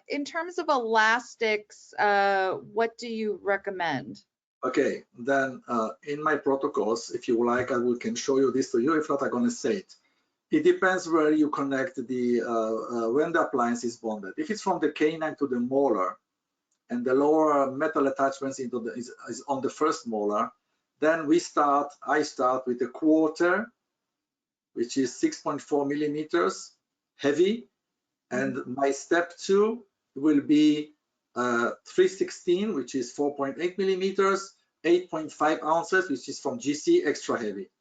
in terms of elastics, what do you recommend? Okay, then in my protocols, if you like, can show you this to you. If not, I'm going to say it. It depends where you connect the when the appliance is bonded. If it's from the canine to the molar, and the lower metal attachments into is on the first molar, then I start with a quarter, which is 6.4 millimeters heavy, and my step 2 will be 316, which is 4.8 millimeters, 8.5 ounces, which is from GC extra heavy.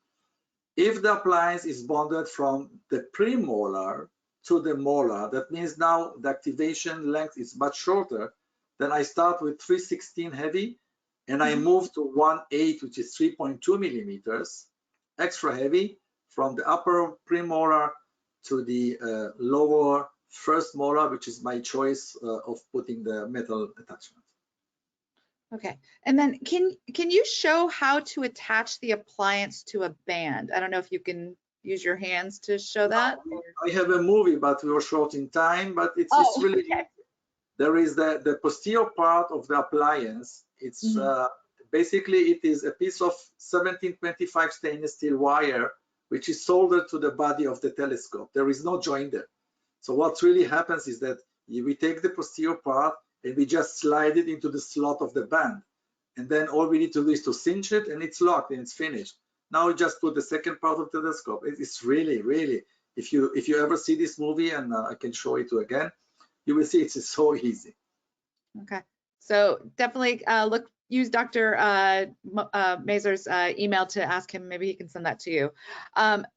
If the appliance is bonded from the premolar to the molar, that means now the activation length is much shorter. Then I start with 316 heavy, and I move to 1.8, which is 3.2 millimeters, extra heavy, from the upper premolar to the lower first molar, which is my choice of putting the metal attachment. Okay, and then can you show how to attach the appliance to a band? I don't know if you can use your hands to show that. I have a movie, but we were short in time, but it's really, okay. There is the posterior part of the appliance. It's basically, it is a piece of 1725 stainless steel wire, which is soldered to the body of the telescope. There is no joint there. So what really happens is that we take the posterior part and we just slide it into the slot of the band. And then all we need to do is to cinch it, and it's locked and it's finished. Now we just put the second part of the telescope. It's really, really, if you ever see this movie, and I can show it to you again, you will see it's so easy. Okay, so definitely use Dr. Mazur's email to ask him. Maybe he can send that to you.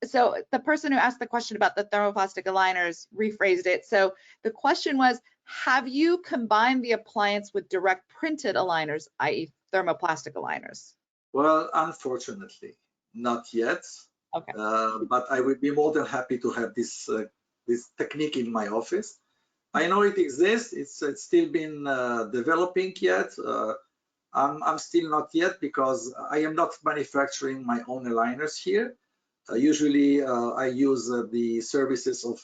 So the person who asked the question about the thermoplastic aligners rephrased it. So the question was, have you combined the appliance with direct printed aligners, i.e. thermoplastic aligners? Well, unfortunately, not yet. Okay. But I would be more than happy to have this technique in my office. I know it exists. It's still been developing yet. I'm still not yet, because I am not manufacturing my own aligners here. Usually I use the services of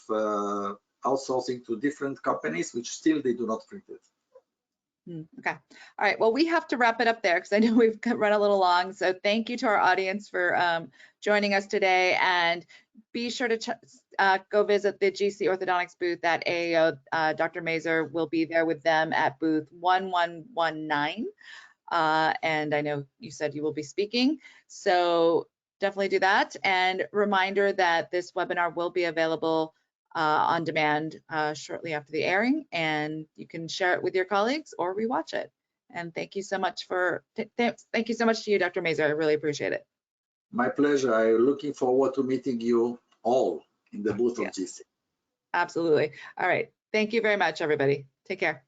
outsourcing to different companies, which still they do not print it. Okay. All right. Well, we have to wrap it up there because I know we've run a little long. So thank you to our audience for joining us today, and be sure to go visit the GC Orthodontics booth at AAO. Dr. Mazur will be there with them at booth 1119. And I know you said you will be speaking, so definitely do that. And reminder that this webinar will be available on demand shortly after the airing, and you can share it with your colleagues or rewatch it. And thank you so much thank you so much to you, Dr. Mazur. I really appreciate it. My pleasure. I'm looking forward to meeting you all in the booth of GC. Absolutely. All right. Thank you very much, everybody. Take care.